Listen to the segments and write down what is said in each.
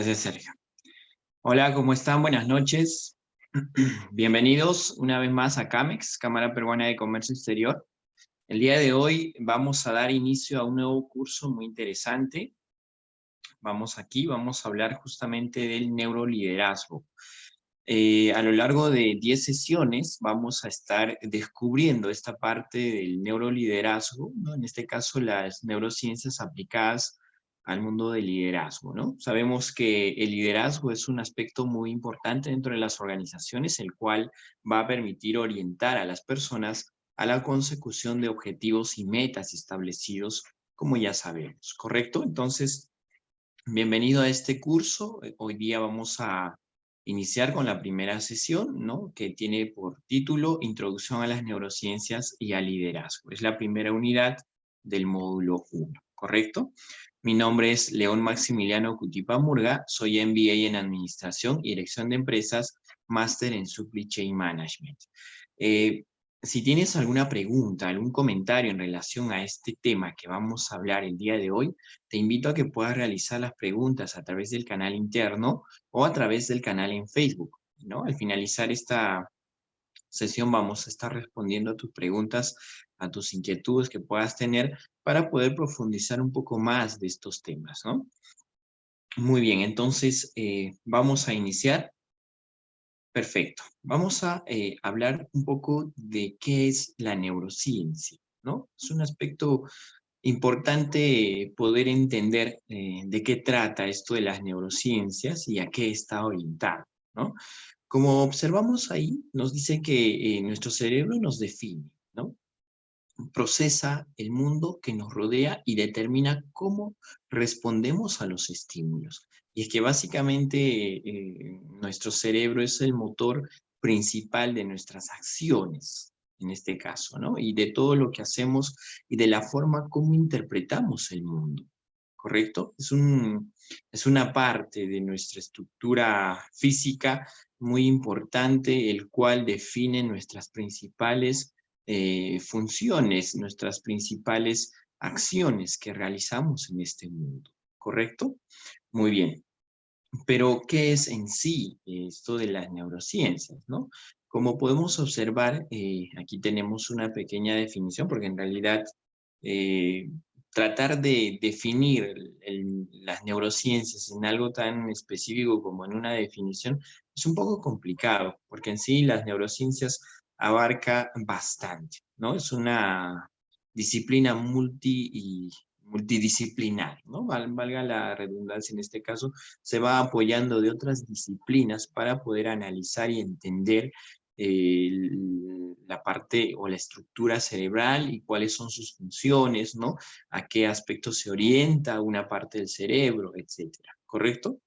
Gracias, Sergio. Hola, ¿cómo están? Buenas noches. Bienvenidos una vez más a CAMEX, Cámara Peruana de Comercio Exterior. El día de hoy vamos a dar inicio a un nuevo curso muy interesante. Vamos a hablar justamente del neuroliderazgo. A lo largo de 10 sesiones vamos a estar descubriendo esta parte del neuroliderazgo, ¿no? En este caso las neurociencias aplicadas al mundo del liderazgo, ¿no? Sabemos que el liderazgo es un aspecto muy importante dentro de las organizaciones, el cual va a permitir orientar a las personas a la consecución de objetivos y metas establecidos, como ya sabemos, ¿correcto? Entonces, bienvenido a este curso. Hoy día vamos a iniciar con la primera sesión, ¿no? Que tiene por título Introducción a las neurociencias y al liderazgo. Es la primera unidad del módulo 1, ¿correcto? Mi nombre es León Maximiliano Cutipa Murga, soy MBA en Administración y Dirección de Empresas, Máster en Supply Chain Management. Si tienes alguna pregunta, algún comentario en relación a este tema que vamos a hablar el día de hoy, te invito a que puedas realizar las preguntas a través del canal interno o a través del canal en Facebook, ¿no? Al finalizar esta sesión vamos a estar respondiendo a tus preguntas, a tus inquietudes que puedas tener para poder profundizar un poco más de estos temas, ¿no? Muy bien, entonces vamos a iniciar. Perfecto. Vamos a hablar un poco de qué es la neurociencia, ¿no? Es un aspecto importante poder entender de qué trata esto de las neurociencias y a qué está orientado, ¿no? Como observamos ahí, nos dice que nuestro cerebro nos define, ¿no? Procesa el mundo que nos rodea y determina cómo respondemos a los estímulos. Y es que básicamente nuestro cerebro es el motor principal de nuestras acciones, en este caso, ¿no? Y de todo lo que hacemos y de la forma como interpretamos el mundo, ¿correcto? Es una parte de nuestra estructura física muy importante, el cual define nuestras principales funciones, nuestras principales acciones que realizamos en este mundo, ¿correcto? Muy bien. Pero, ¿qué es en sí esto de las neurociencias, no? Como podemos observar, aquí tenemos una pequeña definición, porque en realidad eh, tratar de definir las neurociencias en algo tan específico como en una definición es un poco complicado, porque en sí las neurociencias abarca bastante, ¿no? Es una disciplina multidisciplinar, ¿no? Valga la redundancia en este caso, se va apoyando de otras disciplinas para poder analizar y entender eh, la parte o la estructura cerebral y cuáles son sus funciones, ¿no? A qué aspecto se orienta una parte del cerebro, etcétera, ¿correcto?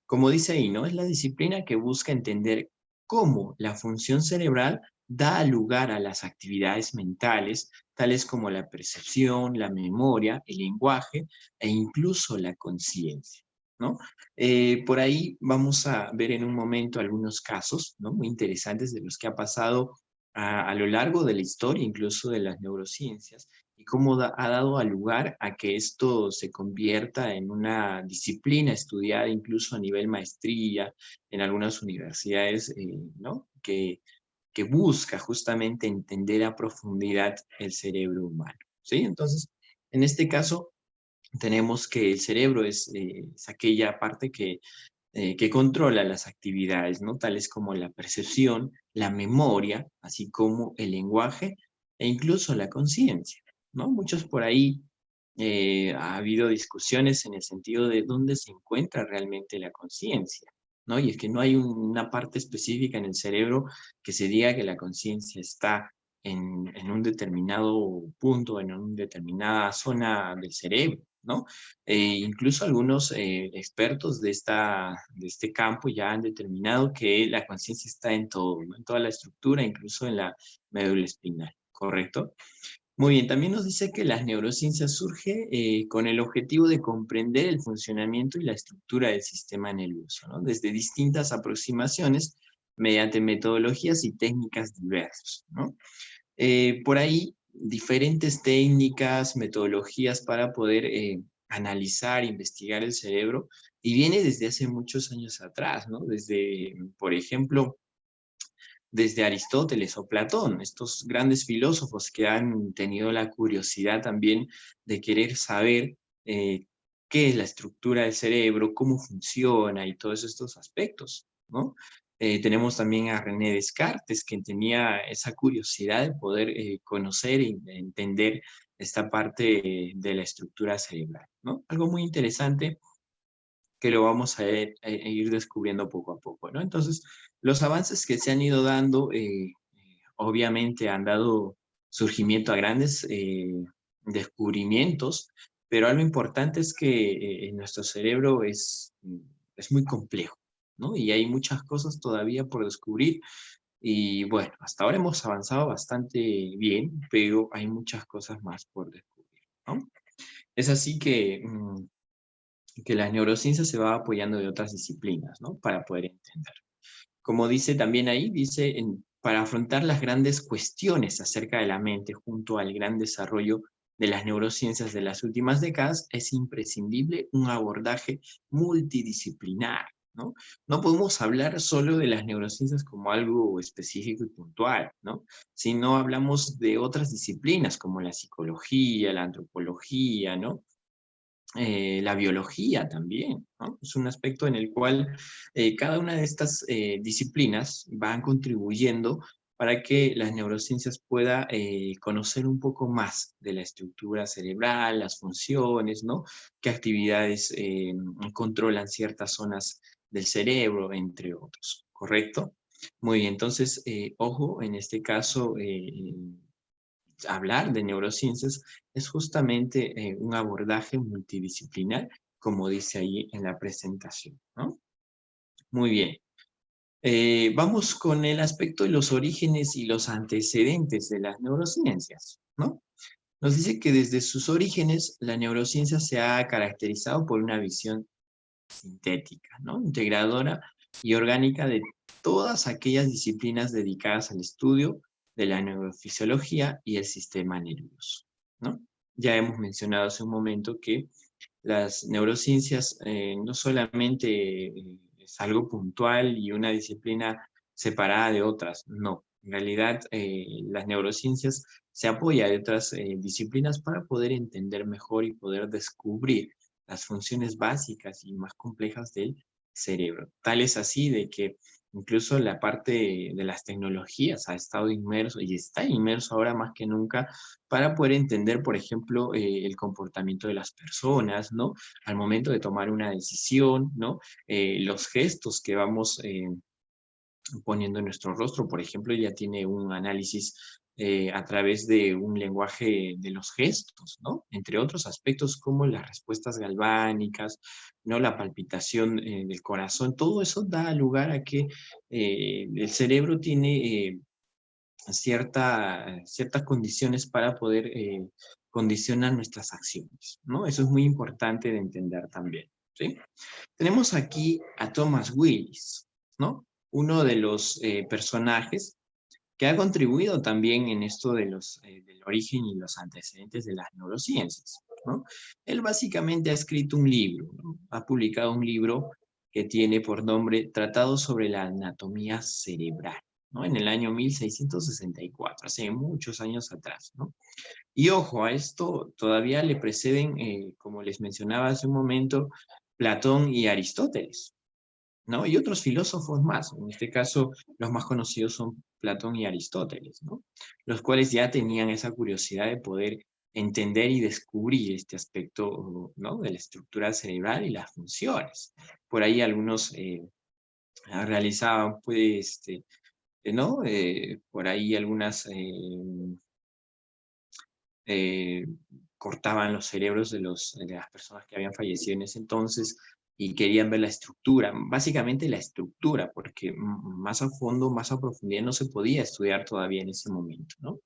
Como dice ahí, ¿no? Es la disciplina que busca entender cómo la función cerebral da lugar a las actividades mentales, tales como la percepción, la memoria, el lenguaje e incluso la conciencia, ¿no? Por ahí vamos a ver en un momento algunos casos, ¿no? Muy interesantes de los que ha pasado a lo largo de la historia, incluso de las neurociencias, y cómo ha dado lugar a que esto se convierta en una disciplina estudiada incluso a nivel maestría en algunas universidades, ¿no? Que busca justamente entender a profundidad el cerebro humano, ¿sí? Entonces, en este caso, tenemos que el cerebro es aquella parte que controla las actividades, ¿no? Tales como la percepción, la memoria, así como el lenguaje e incluso la conciencia, ¿no? Muchos por ahí ha habido discusiones en el sentido de dónde se encuentra realmente la conciencia, ¿no? Y es que no hay una parte específica en el cerebro que se diga que la conciencia está en un determinado punto, en una determinada zona del cerebro, ¿no? Incluso algunos expertos de este campo ya han determinado que la conciencia está en todo, ¿no? En toda la estructura, incluso en la médula espinal, ¿correcto? Muy bien, también nos dice que las neurociencias surge con el objetivo de comprender el funcionamiento y la estructura del sistema nervioso, ¿no? Desde distintas aproximaciones mediante metodologías y técnicas diversas, ¿no? Por ahí, diferentes técnicas, metodologías para poder analizar, investigar el cerebro, y viene desde hace muchos años atrás, ¿no? Desde, por ejemplo, desde Aristóteles o Platón, estos grandes filósofos que han tenido la curiosidad también de querer saber qué es la estructura del cerebro, cómo funciona y todos estos aspectos, ¿no? Tenemos también a René Descartes, que tenía esa curiosidad de poder conocer e entender esta parte de la estructura cerebral, ¿no? Algo muy interesante que lo vamos a ir descubriendo poco a poco, ¿no? Entonces, los avances que se han ido dando, obviamente han dado surgimiento a grandes descubrimientos, pero algo importante es que nuestro cerebro es muy complejo, ¿no? Y hay muchas cosas todavía por descubrir. Y bueno, hasta ahora hemos avanzado bastante bien, pero hay muchas cosas más por descubrir, ¿no? Es así que la neurociencia se va apoyando de otras disciplinas, ¿no? Para poder entender. Como dice también ahí, dice, para afrontar las grandes cuestiones acerca de la mente junto al gran desarrollo de las neurociencias de las últimas décadas, es imprescindible un abordaje multidisciplinar, ¿no? No podemos hablar solo de las neurociencias como algo específico y puntual, ¿no? Sino hablamos de otras disciplinas como la psicología, la antropología, ¿no? La biología también, ¿no? Es un aspecto en el cual cada una de estas disciplinas van contribuyendo para que las neurociencias pueda conocer un poco más de la estructura cerebral, las funciones, ¿no? Qué actividades controlan ciertas zonas del cerebro, entre otros, ¿correcto? Muy bien, entonces, ojo, en este caso, hablar de neurociencias es justamente un abordaje multidisciplinar, como dice ahí en la presentación, ¿no? Muy bien. Vamos con el aspecto de los orígenes y los antecedentes de las neurociencias, ¿no? Nos dice que desde sus orígenes la neurociencia se ha caracterizado por una visión sintética, ¿no? Integradora y orgánica de todas aquellas disciplinas dedicadas al estudio de la neurofisiología y el sistema nervioso, ¿no? Ya hemos mencionado hace un momento que las neurociencias no solamente es algo puntual y una disciplina separada de otras, no. En realidad, las neurociencias se apoya de otras disciplinas para poder entender mejor y poder descubrir las funciones básicas y más complejas del cerebro. Tal es así de que incluso la parte de las tecnologías ha estado inmerso y está inmerso ahora más que nunca para poder entender, por ejemplo, el comportamiento de las personas, ¿no? Al momento de tomar una decisión, ¿no? Los gestos que vamos poniendo en nuestro rostro, por ejemplo, ya tiene un análisis a través de un lenguaje de los gestos, ¿no? Entre otros aspectos como las respuestas galvánicas, ¿no? La palpitación del corazón, todo eso da lugar a que el cerebro tiene ciertas condiciones para poder condicionar nuestras acciones, ¿no? Eso es muy importante de entender también, ¿sí? Tenemos aquí a Thomas Willis, ¿no? Uno de los personajes que ha contribuido también en esto de del origen y los antecedentes de las neurociencias, ¿no? Él básicamente ha escrito un libro, ¿no? Ha publicado un libro que tiene por nombre Tratado sobre la anatomía cerebral, ¿no? En el año 1664, hace muchos años atrás, ¿no? Y ojo, a esto todavía le preceden, como les mencionaba hace un momento, Platón y Aristóteles, ¿no? Y otros filósofos más. En este caso, los más conocidos son Platón y Aristóteles, ¿no? Los cuales ya tenían esa curiosidad de poder entender y descubrir este aspecto, ¿no? De la estructura cerebral y las funciones. Por ahí algunos realizaban, pues, ¿no? Por ahí algunas eh, cortaban los cerebros de las personas que habían fallecido en ese entonces y querían ver la estructura, básicamente la estructura, porque más a fondo, más a profundidad no se podía estudiar todavía en ese momento, ¿no?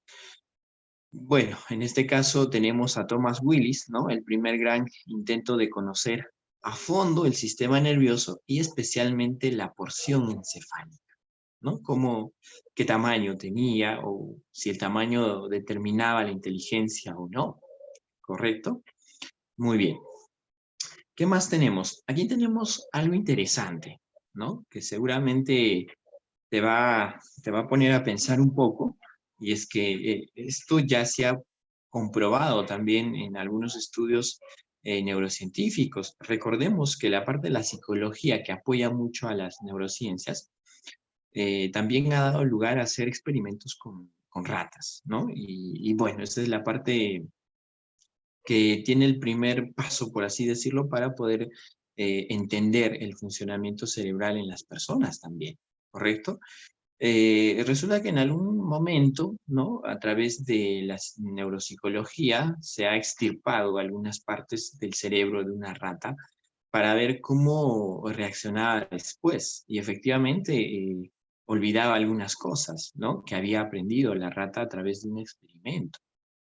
Bueno, en este caso tenemos a Thomas Willis, ¿no? El primer gran intento de conocer a fondo el sistema nervioso y especialmente la porción encefálica, ¿no? Como qué tamaño tenía o si el tamaño determinaba la inteligencia o no, ¿correcto? Muy bien. ¿Qué más tenemos? Aquí tenemos algo interesante, ¿no? Que seguramente te va a poner a pensar un poco, y es que esto ya se ha comprobado también en algunos estudios neurocientíficos. Recordemos que la parte de la psicología que apoya mucho a las neurociencias también ha dado lugar a hacer experimentos con ratas, ¿no? Y bueno, esa es la parte que tiene el primer paso, por así decirlo, para poder entender el funcionamiento cerebral en las personas también, ¿correcto? Resulta que en algún momento, ¿no? A través de la neuropsicología se ha extirpado algunas partes del cerebro de una rata para ver cómo reaccionaba después. Y efectivamente olvidaba algunas cosas, ¿no? Que había aprendido la rata a través de un experimento,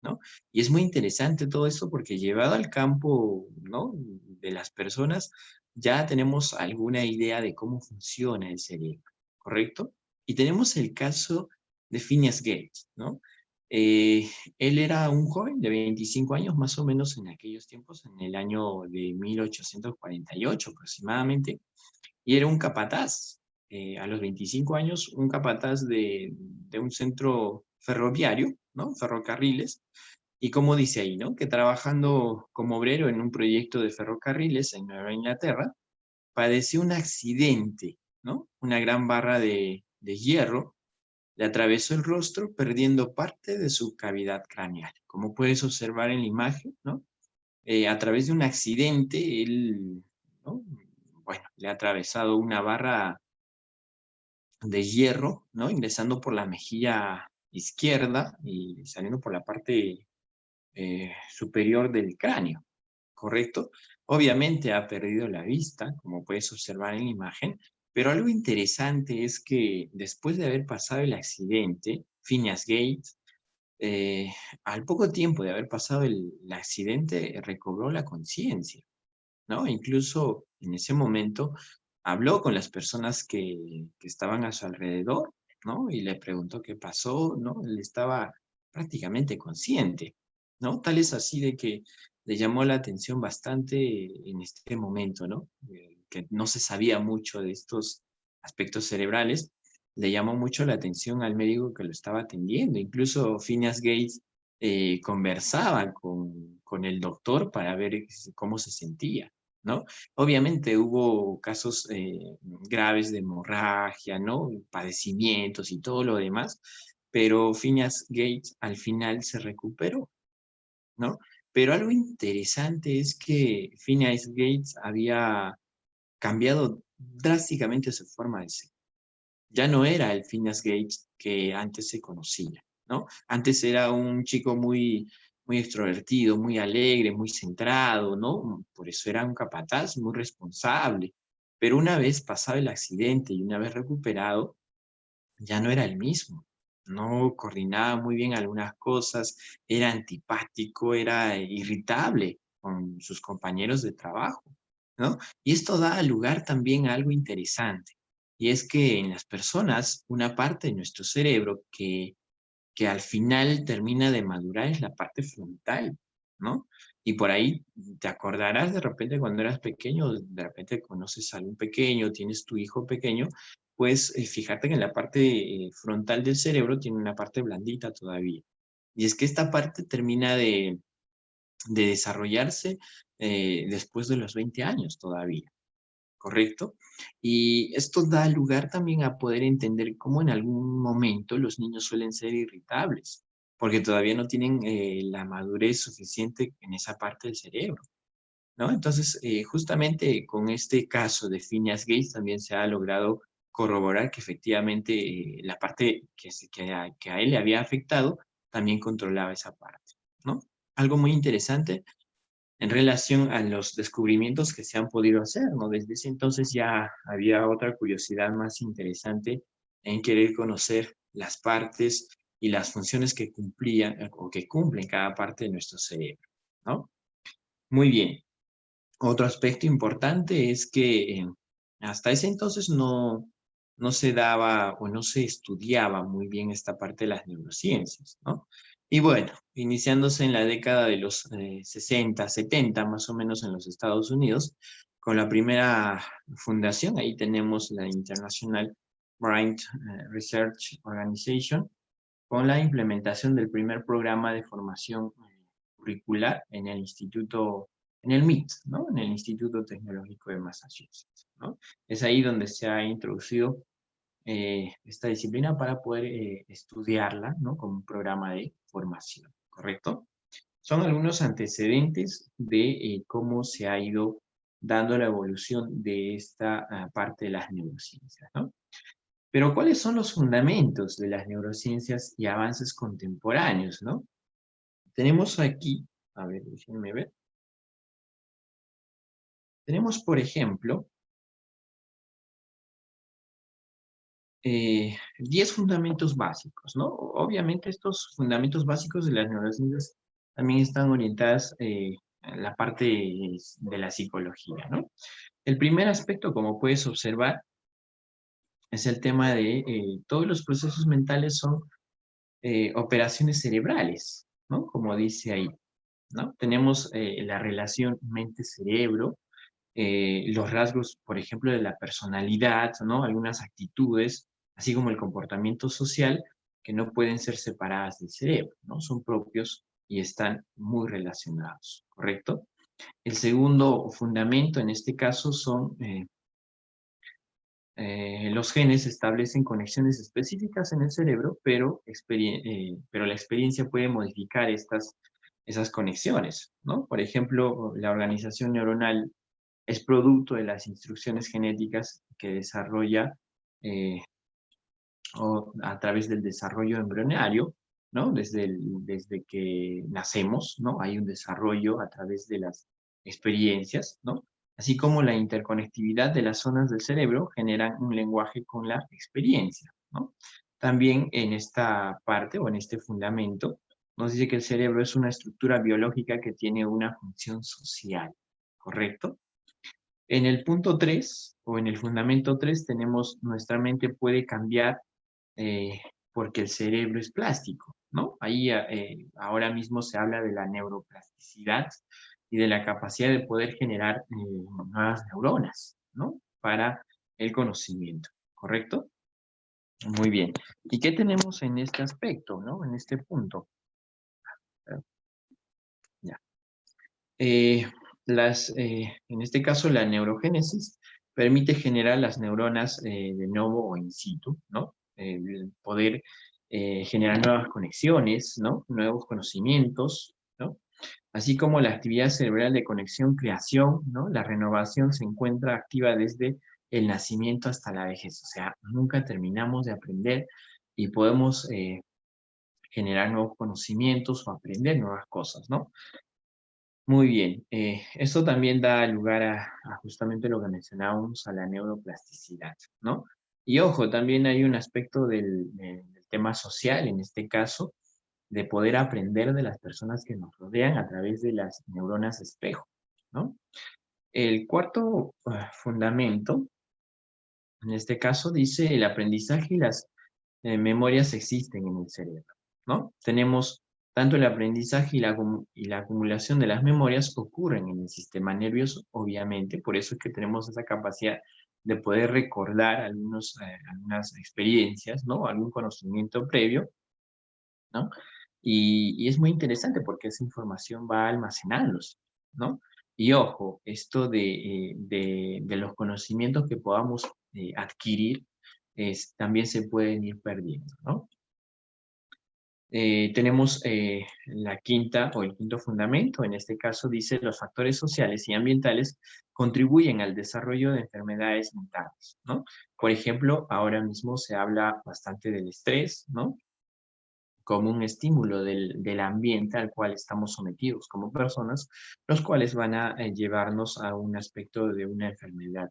¿no? Y es muy interesante todo esto porque llevado al campo, ¿no? De las personas, ya tenemos alguna idea de cómo funciona el cerebro, ¿correcto? Y tenemos el caso de Phineas Gates, ¿no? Él era un joven de 25 años, más o menos en aquellos tiempos, en el año de 1848 aproximadamente, y era un capataz. A los 25 años, un capataz de un centro ferroviario, ¿no? Ferrocarriles, y como dice ahí, ¿no? Que trabajando como obrero en un proyecto de ferrocarriles en Nueva Inglaterra, padeció un accidente, ¿no? Una gran barra de hierro le atravesó el rostro, perdiendo parte de su cavidad craneal. Como puedes observar en la imagen, ¿no? A través de un accidente, él, ¿no? Bueno, le ha atravesado una barra de hierro, ¿no? Ingresando por la mejilla izquierda y saliendo por la parte superior del cráneo, ¿correcto? Obviamente ha perdido la vista, como puedes observar en la imagen, pero algo interesante es que después de haber pasado el accidente, Phineas Gates, eh, al poco tiempo de haber pasado el accidente, recobró la conciencia, ¿no? Incluso en ese momento habló con las personas que estaban a su alrededor, ¿no? Y le preguntó qué pasó, ¿no? Él estaba prácticamente consciente, ¿no? Tal es así de que le llamó la atención bastante en este momento, ¿no? Que no se sabía mucho de estos aspectos cerebrales, le llamó mucho la atención al médico que lo estaba atendiendo. Incluso Phineas Gates conversaba con el doctor para ver cómo se sentía, ¿no? Obviamente hubo casos graves de hemorragia, ¿no? Padecimientos y todo lo demás, pero Phineas Gates al final se recuperó, ¿no? Pero algo interesante es que Phineas Gates había cambiado drásticamente su forma de ser. Ya no era el Phineas Gates que antes se conocía, ¿no? Antes era un chico muy extrovertido, muy alegre, muy centrado, ¿no? Por eso era un capataz muy responsable. Pero una vez pasado el accidente y una vez recuperado, ya no era el mismo. No coordinaba muy bien algunas cosas, era antipático, era irritable con sus compañeros de trabajo, ¿no? Y esto da lugar también a algo interesante, y es que en las personas, una parte de nuestro cerebro que al final termina de madurar es la parte frontal, ¿no? Y por ahí te acordarás de repente cuando eras pequeño, de repente conoces a algún pequeño, tienes tu hijo pequeño, pues fíjate que en la parte frontal del cerebro tiene una parte blandita todavía. Y es que esta parte termina de desarrollarse después de los 20 años todavía. ¿Correcto? Y esto da lugar también a poder entender cómo en algún momento los niños suelen ser irritables, porque todavía no tienen la madurez suficiente en esa parte del cerebro, ¿no? Entonces, justamente con este caso de Phineas Gates también se ha logrado corroborar que efectivamente la parte que a él le había afectado también controlaba esa parte, ¿no? Algo muy interesante en relación a los descubrimientos que se han podido hacer, ¿no? Desde ese entonces ya había otra curiosidad más interesante en querer conocer las partes y las funciones que cumplían o que cumplen cada parte de nuestro cerebro, ¿no? Muy bien. Otro aspecto importante es que hasta ese entonces no se daba o no se estudiaba muy bien esta parte de las neurociencias, ¿no? Y bueno, iniciándose en la década de los 60, 70, más o menos en los Estados Unidos, con la primera fundación, ahí tenemos la International Brain Research Organization, con la implementación del primer programa de formación curricular en el instituto, en el MIT, ¿no? En el Instituto Tecnológico de Massachusetts, ¿no? Es ahí donde se ha introducido esta disciplina para poder estudiarla, ¿no? Como un programa de formación, ¿correcto? Son algunos antecedentes de cómo se ha ido dando la evolución de esta parte de las neurociencias, ¿no? Pero ¿cuáles son los fundamentos de las neurociencias y avances contemporáneos, no? Tenemos aquí, a ver, déjenme ver. Tenemos, por ejemplo, 10 fundamentos básicos, ¿no? Obviamente estos fundamentos básicos de las neurociencias también están orientadas a la parte de la psicología, ¿no? El primer aspecto, como puedes observar, es el tema de todos los procesos mentales son operaciones cerebrales, ¿no? Como dice ahí, ¿no? Tenemos la relación mente-cerebro, los rasgos, por ejemplo, de la personalidad, ¿no? Algunas actitudes, así como el comportamiento social, que no pueden ser separadas del cerebro, ¿no? Son propios y están muy relacionados, ¿correcto? El segundo fundamento en este caso son los genes establecen conexiones específicas en el cerebro, pero la experiencia puede modificar esas conexiones, ¿no? Por ejemplo, la organización neuronal es producto de las instrucciones genéticas que desarrolla eh, o a través del desarrollo embrionario, ¿no? Desde que nacemos, ¿no? Hay un desarrollo a través de las experiencias, ¿no? Así como la interconectividad de las zonas del cerebro generan un lenguaje con la experiencia, ¿no? También en esta parte o en este fundamento nos dice que el cerebro es una estructura biológica que tiene una función social, ¿correcto? En el punto 3 o en el fundamento 3 tenemos nuestra mente puede cambiar porque el cerebro es plástico, ¿no? Ahí ahora mismo se habla de la neuroplasticidad y de la capacidad de poder generar nuevas neuronas, ¿no? Para el conocimiento, ¿correcto? Muy bien. ¿Y qué tenemos en este aspecto, ¿no? En este punto. Ya. Eh, en este caso, la neurogénesis permite generar las neuronas de novo o in situ, ¿no? El poder generar nuevas conexiones, ¿no? Nuevos conocimientos, ¿no? Así como la actividad cerebral de conexión-creación, ¿no? La renovación se encuentra activa desde el nacimiento hasta la vejez, o sea, nunca terminamos de aprender y podemos generar nuevos conocimientos o aprender nuevas cosas, ¿no? Muy bien, esto también da lugar a justamente lo que mencionábamos, a la neuroplasticidad, ¿no? Y ojo, también hay un aspecto del tema social, en este caso, de poder aprender de las personas que nos rodean a través de las neuronas espejo, ¿no? El cuarto fundamento, en este caso, dice el aprendizaje y las memorias existen en el cerebro, ¿no? Tenemos tanto el aprendizaje y la acumulación de las memorias ocurren en el sistema nervioso, obviamente, por eso es que tenemos esa capacidad de poder recordar algunas experiencias, ¿no? Algún conocimiento previo, ¿no? Y es muy interesante porque esa información va almacenándose, ¿no? Y ojo, esto de los conocimientos que podamos adquirir también se pueden ir perdiendo, ¿no? Tenemos la quinta o el quinto fundamento, en este caso dice los factores sociales y ambientales contribuyen al desarrollo de enfermedades mentales, ¿no? Por ejemplo, ahora mismo se habla bastante del estrés, ¿no? Como un estímulo del ambiente al cual estamos sometidos como personas, los cuales van a llevarnos a un aspecto de una enfermedad,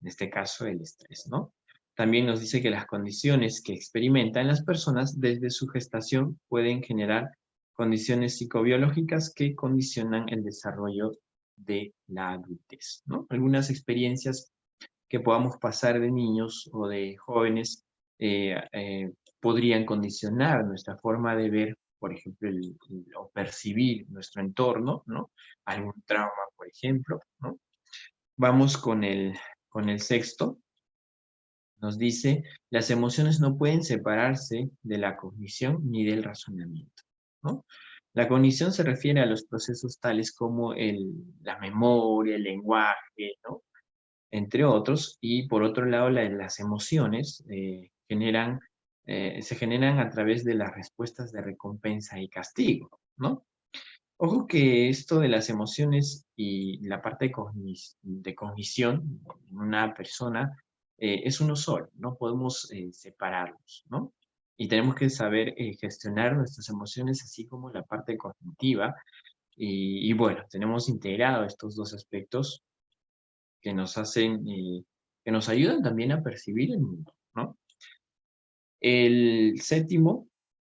en este caso el estrés, ¿no? También nos dice que las condiciones que experimentan las personas desde su gestación pueden generar condiciones psicobiológicas que condicionan el desarrollo de la adultez, ¿no? Algunas experiencias que podamos pasar de niños o de jóvenes eh, eh, podrían condicionar nuestra forma de ver por ejemplo, o percibir nuestro entorno, ¿no? Algún trauma, por ejemplo, ¿no? Vamos con el sexto. Nos dice, las emociones no pueden separarse de la cognición ni del razonamiento, ¿no? La cognición se refiere a los procesos tales como la memoria, el lenguaje, ¿no? Entre otros, y por otro lado, las emociones se generan a través de las respuestas de recompensa y castigo, ¿no? Ojo que esto de las emociones y la parte de cognición en una persona es uno solo, no podemos separarlos, ¿no? Y tenemos que saber gestionar nuestras emociones, así como la parte cognitiva. Y bueno, tenemos integrado estos dos aspectos que nos hacen, que nos ayudan también a percibir el mundo, ¿no?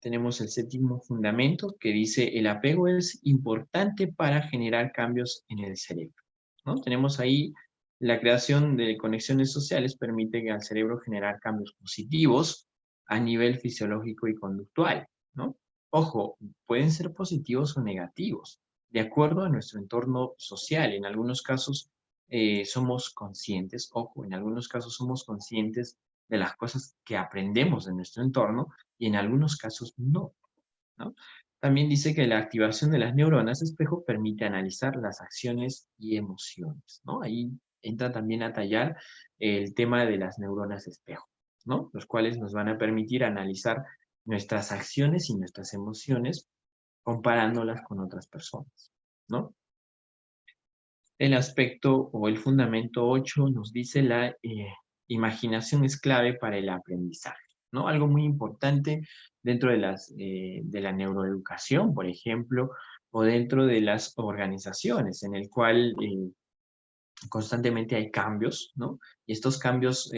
Tenemos el séptimo fundamento que dice, el apego es importante para generar cambios en el cerebro, ¿no? Tenemos ahí la creación de conexiones sociales permite al cerebro generar cambios positivos a nivel fisiológico y conductual, ¿no? Ojo, pueden ser positivos o negativos, de acuerdo a nuestro entorno social. En algunos casos somos conscientes, ojo, en algunos casos somos conscientes de las cosas que aprendemos de nuestro entorno y en algunos casos no, ¿no? También dice que la activación de las neuronas espejo permite analizar las acciones y emociones, ¿no? Ahí entra también a tallar el tema de las neuronas espejo, ¿no? Los cuales nos van a permitir analizar nuestras acciones y nuestras emociones comparándolas con otras personas, ¿no? El aspecto o el fundamento 8 nos dice la imaginación es clave para el aprendizaje, ¿no? Algo muy importante dentro de la neuroeducación, por ejemplo, o dentro de las organizaciones, en el cual constantemente hay cambios, ¿no? Y estos cambios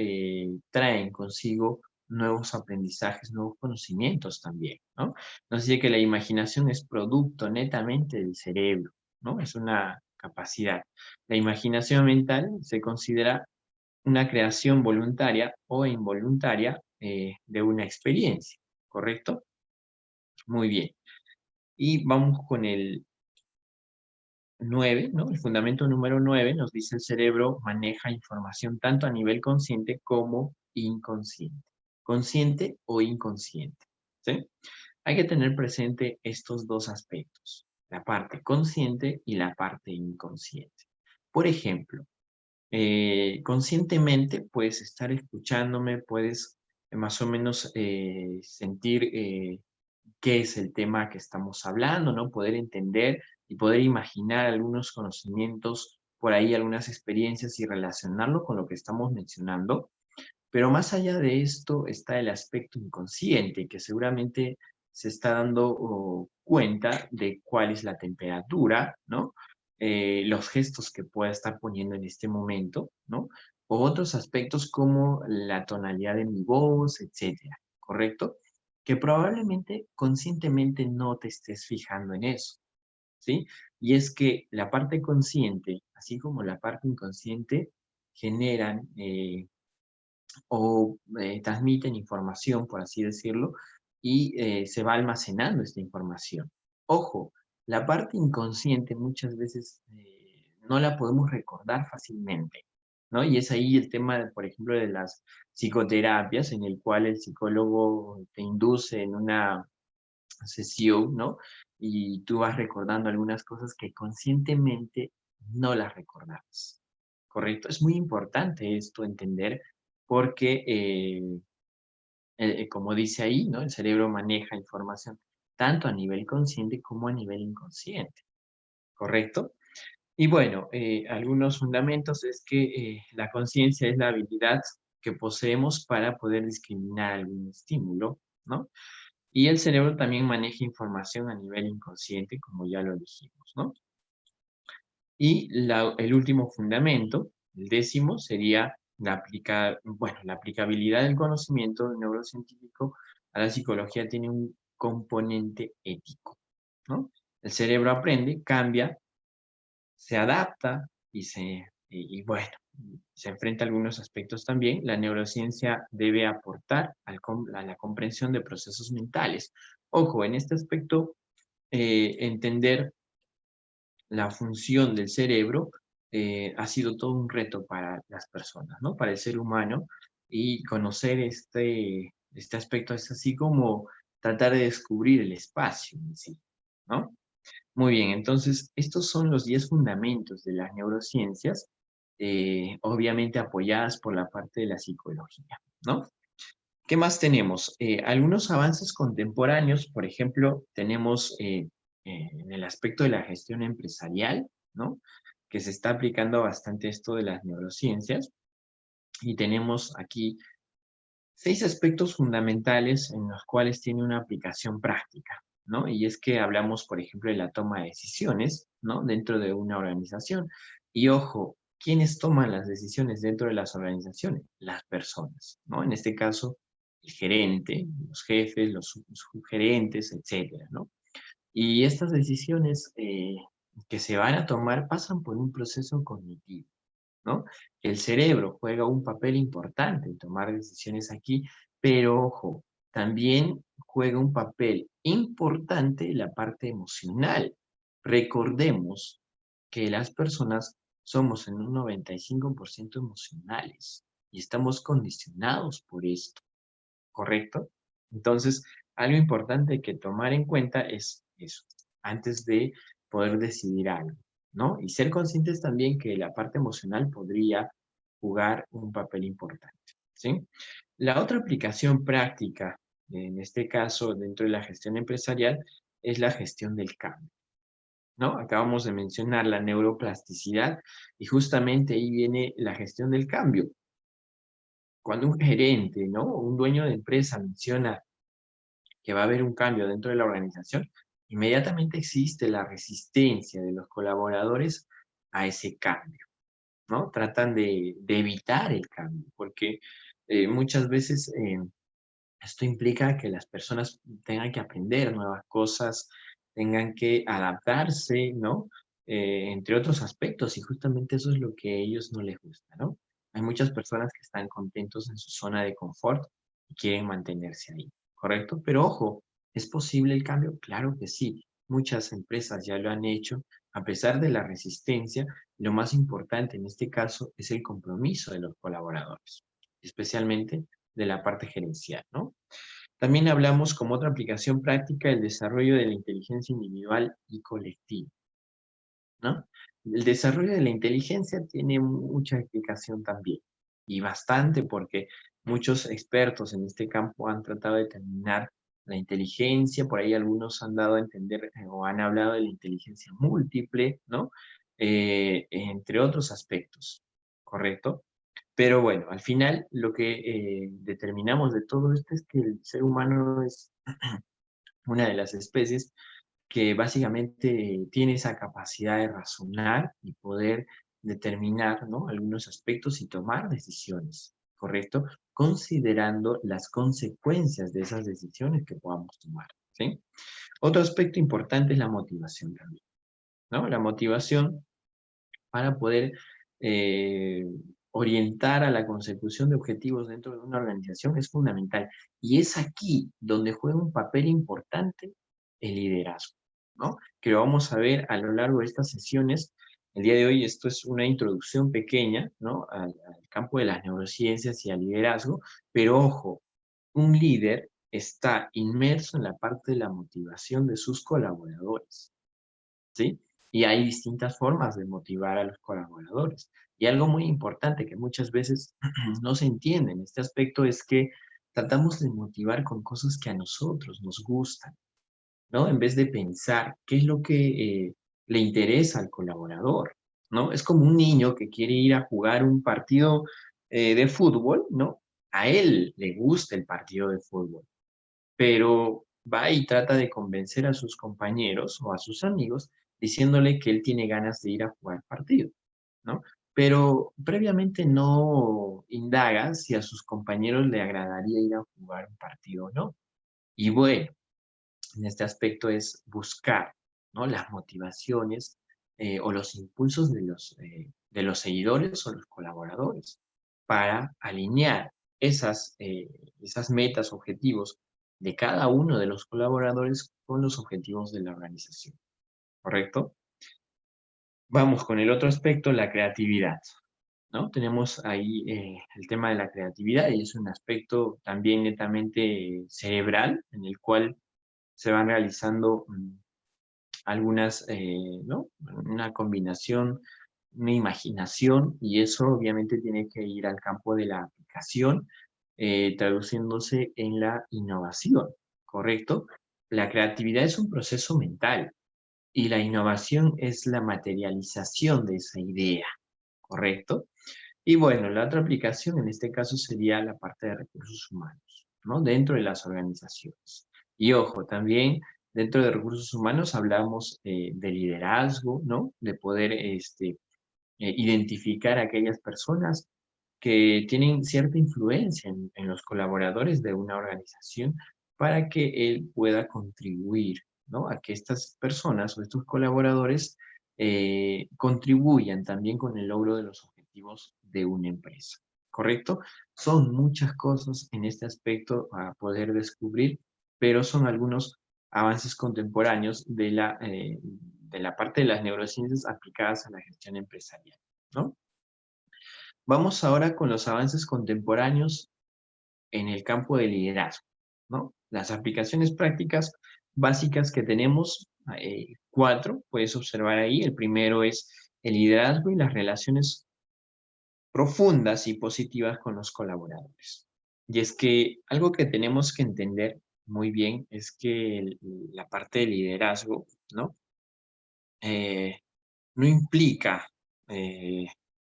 traen consigo nuevos aprendizajes, nuevos conocimientos también, ¿no? Nos dice que la imaginación es producto netamente del cerebro, ¿no? Es una capacidad. La imaginación mental se considera una creación voluntaria o involuntaria de una experiencia, ¿correcto? Muy bien. Y vamos con el 9, ¿no? El fundamento número 9 nos dice el cerebro maneja información tanto a nivel consciente como inconsciente. Consciente o inconsciente, ¿sí? Hay que tener presente estos dos aspectos, la parte consciente y la parte inconsciente. Por ejemplo, conscientemente puedes estar escuchándome, puedes más o menos sentir qué es el tema que estamos hablando, ¿no? Poder entender y poder imaginar algunos conocimientos por ahí, algunas experiencias y relacionarlo con lo que estamos mencionando. Pero más allá de esto está el aspecto inconsciente, que seguramente se está dando cuenta de cuál es la temperatura, ¿no? Los gestos que pueda estar poniendo en este momento, ¿no? O otros aspectos como la tonalidad de mi voz, etcétera, ¿correcto? Que probablemente conscientemente no te estés fijando en eso, ¿sí? Y es que la parte consciente, así como la parte inconsciente, generan transmiten información, por así decirlo, y se va almacenando esta información. Ojo, la parte inconsciente muchas veces no la podemos recordar fácilmente, ¿no? Y es ahí el tema, por ejemplo, de las psicoterapias, en el cual el psicólogo te induce en una sesión, ¿no? Y tú vas recordando algunas cosas que conscientemente no las recordabas, ¿correcto? Es muy importante esto entender porque, como dice ahí, ¿no? El cerebro maneja información tanto a nivel consciente como a nivel inconsciente, ¿correcto? Y bueno, algunos fundamentos es que la conciencia es la habilidad que poseemos para poder discriminar algún estímulo, ¿no? Y el cerebro también maneja información a nivel inconsciente, como ya lo dijimos, ¿no? Y el último fundamento, el décimo, sería la aplicabilidad del conocimiento neurocientífico a la psicología tiene un componente ético, ¿no? El cerebro aprende, cambia, se adapta y bueno, se enfrenta a algunos aspectos también. La neurociencia debe aportar a la comprensión de procesos mentales. Ojo, en este aspecto, entender la función del cerebro ha sido todo un reto para las personas, ¿no? Para el ser humano, y conocer este aspecto es así como tratar de descubrir el espacio en sí, ¿no? Muy bien, entonces estos son los 10 fundamentos de las neurociencias, obviamente apoyadas por la parte de la psicología, ¿no? ¿Qué más tenemos? Algunos avances contemporáneos, por ejemplo, tenemos en el aspecto de la gestión empresarial, ¿no? Que se está aplicando bastante esto de las neurociencias, y tenemos aquí 6 aspectos fundamentales en los cuales tiene una aplicación práctica, ¿no? Y es que hablamos, por ejemplo, de la toma de decisiones, ¿no? Dentro de una organización. Y ojo, ¿quiénes toman las decisiones dentro de las organizaciones? Las personas, ¿no? En este caso, el gerente, los jefes, los subgerentes, etcétera, ¿no? Y estas decisiones que se van a tomar pasan por un proceso cognitivo, ¿no? El cerebro juega un papel importante en tomar decisiones aquí, pero ojo, también juega un papel importante la parte emocional. Recordemos que las personas somos en un 95% emocionales y estamos condicionados por esto, ¿correcto? Entonces, algo importante que tomar en cuenta es eso, antes de poder decidir algo, ¿no? Y ser conscientes también que la parte emocional podría jugar un papel importante, ¿sí? La otra aplicación práctica, en este caso dentro de la gestión empresarial, es la gestión del cambio, ¿no? Acabamos de mencionar la neuroplasticidad y justamente ahí viene la gestión del cambio. Cuando un gerente, ¿no? O un dueño de empresa menciona que va a haber un cambio dentro de la organización, inmediatamente existe la resistencia de los colaboradores a ese cambio, ¿no? Tratan de evitar el cambio, porque muchas veces esto implica que las personas tengan que aprender nuevas cosas, tengan que adaptarse, ¿no? Entre otros aspectos, y justamente eso es lo que a ellos no les gusta, ¿no? Hay muchas personas que están contentos en su zona de confort y quieren mantenerse ahí, ¿correcto? Pero ojo, ¿es posible el cambio? Claro que sí. Muchas empresas ya lo han hecho. A pesar de la resistencia, lo más importante en este caso es el compromiso de los colaboradores, especialmente de la parte gerencial, ¿no? También hablamos como otra aplicación práctica el desarrollo de la inteligencia individual y colectiva, ¿no? El desarrollo de la inteligencia tiene mucha explicación también, y bastante porque muchos expertos en este campo han tratado de determinar la inteligencia, por ahí algunos han dado a entender o han hablado de la inteligencia múltiple, ¿no? Entre otros aspectos, ¿correcto? Pero bueno, al final lo que determinamos de todo esto es que el ser humano es una de las especies que básicamente tiene esa capacidad de razonar y poder determinar, ¿no? Algunos aspectos y tomar decisiones, ¿correcto? Considerando las consecuencias de esas decisiones que podamos tomar, ¿sí? Otro aspecto importante es la motivación también, ¿no? La motivación para poder eh, orientar a la consecución de objetivos dentro de una organización es fundamental. Y es aquí donde juega un papel importante el liderazgo, ¿no? Que lo vamos a ver a lo largo de estas sesiones. El día de hoy esto es una introducción pequeña, ¿no? Al campo de las neurociencias y al liderazgo, pero ojo, un líder está inmerso en la parte de la motivación de sus colaboradores, ¿sí? Y hay distintas formas de motivar a los colaboradores. Y algo muy importante que muchas veces no se entiende en este aspecto es que tratamos de motivar con cosas que a nosotros nos gustan, ¿no? En vez de pensar qué es lo que le interesa al colaborador, ¿no? Es como un niño que quiere ir a jugar un partido de fútbol, ¿no? A él le gusta el partido de fútbol, pero va y trata de convencer a sus compañeros o a sus amigos diciéndole que él tiene ganas de ir a jugar partido, ¿no? Pero previamente no indaga si a sus compañeros le agradaría ir a jugar un partido o no. Y bueno, en este aspecto es buscar, ¿no? Las motivaciones o los impulsos de los seguidores o los colaboradores para alinear esas metas, objetivos de cada uno de los colaboradores con los objetivos de la organización, ¿correcto? Vamos con el otro aspecto, la creatividad, ¿no? Tenemos ahí el tema de la creatividad y es un aspecto también netamente cerebral en el cual se van realizando algunas, ¿no? Una combinación, una imaginación, y eso obviamente tiene que ir al campo de la aplicación, traduciéndose en la innovación, ¿correcto? La creatividad es un proceso mental y la innovación es la materialización de esa idea, ¿correcto? Y bueno, la otra aplicación en este caso sería la parte de recursos humanos, ¿no? Dentro de las organizaciones. Y ojo, también dentro de recursos humanos hablamos de liderazgo, ¿no? De poder identificar a aquellas personas que tienen cierta influencia en los colaboradores de una organización para que él pueda contribuir, ¿no? A que estas personas o estos colaboradores contribuyan también con el logro de los objetivos de una empresa, ¿correcto? Son muchas cosas en este aspecto a poder descubrir, pero son algunos avances contemporáneos de la parte de las neurociencias aplicadas a la gestión empresarial, ¿no? Vamos ahora con los avances contemporáneos en el campo del liderazgo, ¿no? Las aplicaciones prácticas básicas que tenemos, 4, puedes observar ahí. El primero es el liderazgo y las relaciones profundas y positivas con los colaboradores. Y es que algo que tenemos que entender muy bien es que la parte de liderazgo, ¿no? Eh, no implica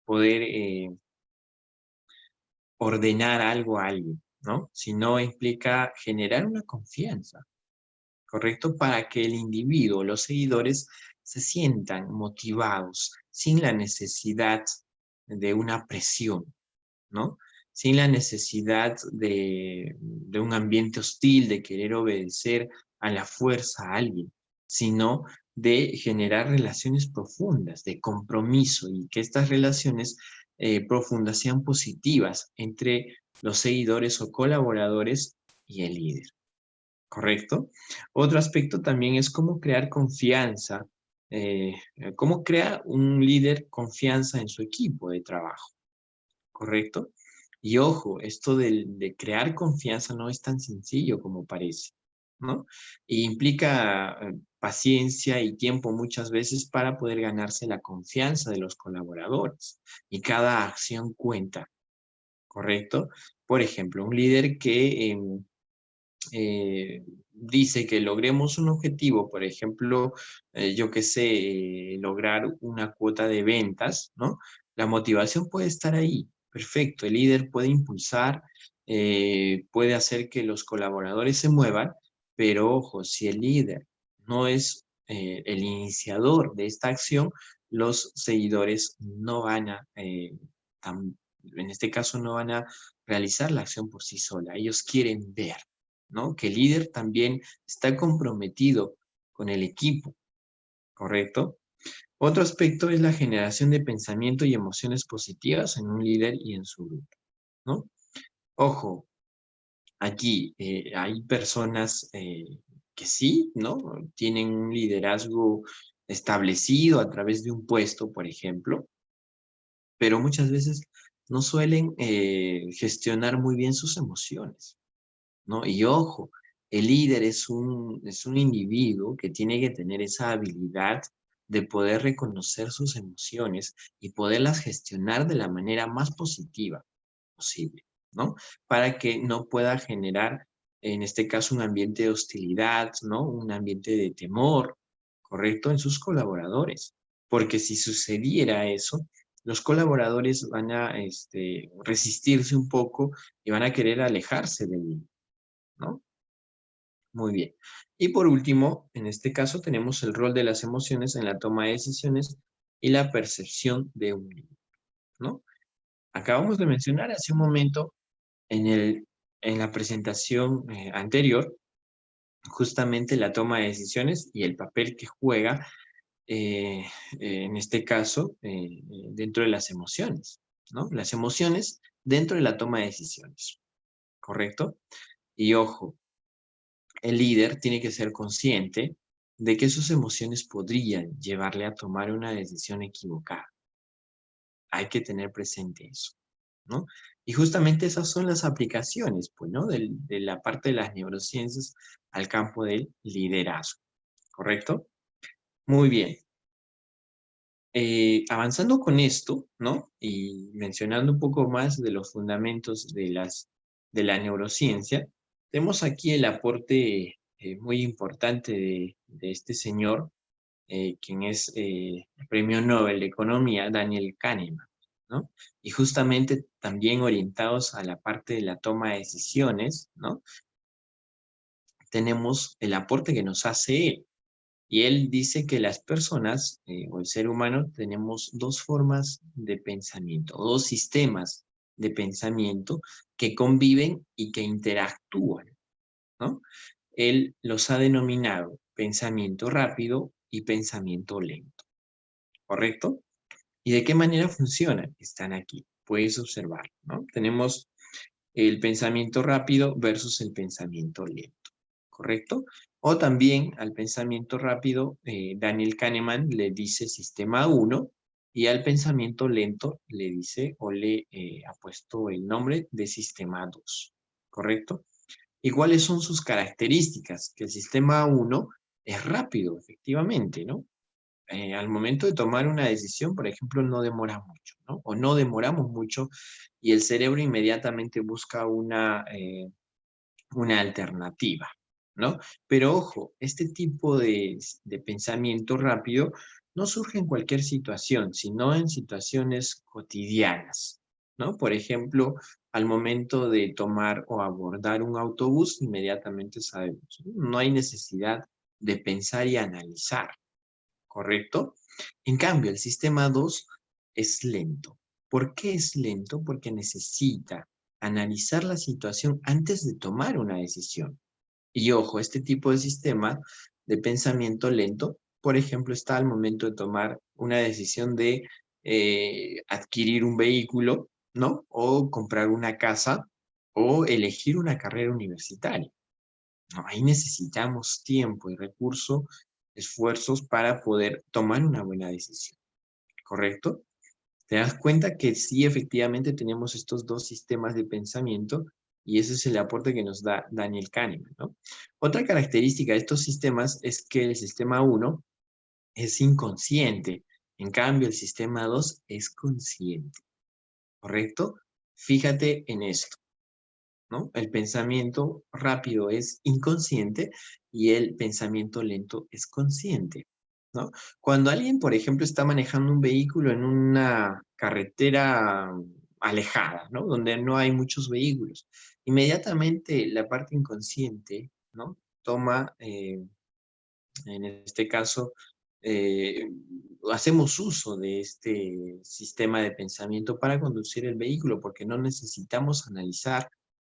poder ordenar algo a alguien, ¿no? Sino implica generar una confianza, ¿correcto? Para que el individuo, los seguidores, se sientan motivados sin la necesidad de una presión, ¿no? Sin la necesidad de un ambiente hostil, de querer obedecer a la fuerza a alguien, sino de generar relaciones profundas, de compromiso, y que estas relaciones profundas sean positivas entre los seguidores o colaboradores y el líder, ¿correcto? Otro aspecto también es cómo crear confianza, cómo crea un líder confianza en su equipo de trabajo, ¿correcto? Y ojo, esto de crear confianza no es tan sencillo como parece, ¿no? Y implica paciencia y tiempo muchas veces para poder ganarse la confianza de los colaboradores. Y cada acción cuenta, ¿correcto? Por ejemplo, un líder que dice que logremos un objetivo, por ejemplo, yo qué sé, lograr una cuota de ventas, ¿no? La motivación puede estar ahí, perfecto, el líder puede impulsar, puede hacer que los colaboradores se muevan, pero ojo, si el líder no es el iniciador de esta acción, los seguidores no van a, en este caso, no van a realizar la acción por sí sola, ellos quieren ver, ¿no? Que el líder también está comprometido con el equipo, ¿correcto? Otro aspecto es la generación de pensamiento y emociones positivas en un líder y en su grupo, ¿no? Ojo, aquí hay personas que sí, ¿no? Tienen un liderazgo establecido a través de un puesto, por ejemplo, pero muchas veces no suelen gestionar muy bien sus emociones, ¿no? Y ojo, el líder es un individuo que tiene que tener esa habilidad de poder reconocer sus emociones y poderlas gestionar de la manera más positiva posible, ¿no? Para que no pueda generar, en este caso, un ambiente de hostilidad, ¿no? Un ambiente de temor, ¿correcto? En sus colaboradores. Porque si sucediera eso, los colaboradores van a resistirse un poco y van a querer alejarse de él, ¿no? Muy bien. Y por último, en este caso tenemos el rol de las emociones en la toma de decisiones y la percepción de un líder, ¿no? Acabamos de mencionar hace un momento en la presentación anterior, justamente la toma de decisiones y el papel que juega, en este caso, dentro de las emociones, ¿no? Las emociones dentro de la toma de decisiones, ¿correcto? Y ojo, el líder tiene que ser consciente de que sus emociones podrían llevarle a tomar una decisión equivocada. Hay que tener presente eso, ¿no? Y justamente esas son las aplicaciones, pues, ¿no? De la parte de las neurociencias al campo del liderazgo, ¿correcto? Muy bien. Avanzando con esto, ¿no? Y mencionando un poco más de los fundamentos de la neurociencia, tenemos aquí el aporte muy importante de este señor, quien es el Premio Nobel de Economía, Daniel Kahneman, ¿no? Y justamente también orientados a la parte de la toma de decisiones, ¿no? Tenemos el aporte que nos hace él. Y él dice que las personas o el ser humano tenemos dos formas de pensamiento, o dos sistemas de pensamiento que conviven y que interactúan, ¿no? Él los ha denominado pensamiento rápido y pensamiento lento, ¿correcto? ¿Y de qué manera funcionan? Están aquí, puedes observar, ¿no? Tenemos el pensamiento rápido versus el pensamiento lento, ¿correcto? O también al pensamiento rápido, Daniel Kahneman le dice sistema 1 y al pensamiento lento le dice o le ha puesto el nombre de sistema 2, ¿correcto? ¿Y cuáles son sus características? Que el sistema 1 es rápido, efectivamente, ¿no? Al momento de tomar una decisión, por ejemplo, no demora mucho, ¿no? O no demoramos mucho y el cerebro inmediatamente busca una alternativa, ¿no? Pero ojo, este tipo de pensamiento rápido no surge en cualquier situación, sino en situaciones cotidianas, ¿no? Por ejemplo, al momento de tomar o abordar un autobús, inmediatamente sabemos, ¿no? No hay necesidad de pensar y analizar, ¿correcto? En cambio, el sistema 2 es lento. ¿Por qué es lento? Porque necesita analizar la situación antes de tomar una decisión. Y ojo, este tipo de sistema de pensamiento lento, por ejemplo, está al momento de tomar una decisión de adquirir un vehículo, ¿no? O comprar una casa o elegir una carrera universitaria. No, ahí necesitamos tiempo y recurso, esfuerzos para poder tomar una buena decisión, ¿correcto? Te das cuenta que sí, efectivamente tenemos estos dos sistemas de pensamiento y ese es el aporte que nos da Daniel Kahneman, ¿no? Otra característica de estos sistemas es que el sistema 1 es inconsciente, en cambio el sistema 2 es consciente, ¿correcto? Fíjate en esto, ¿no? El pensamiento rápido es inconsciente y el pensamiento lento es consciente, ¿no? Cuando alguien, por ejemplo, está manejando un vehículo en una carretera alejada, ¿no? Donde no hay muchos vehículos, inmediatamente la parte inconsciente, ¿no? Toma, en este caso, eh, hacemos uso de este sistema de pensamiento para conducir el vehículo, porque no necesitamos analizar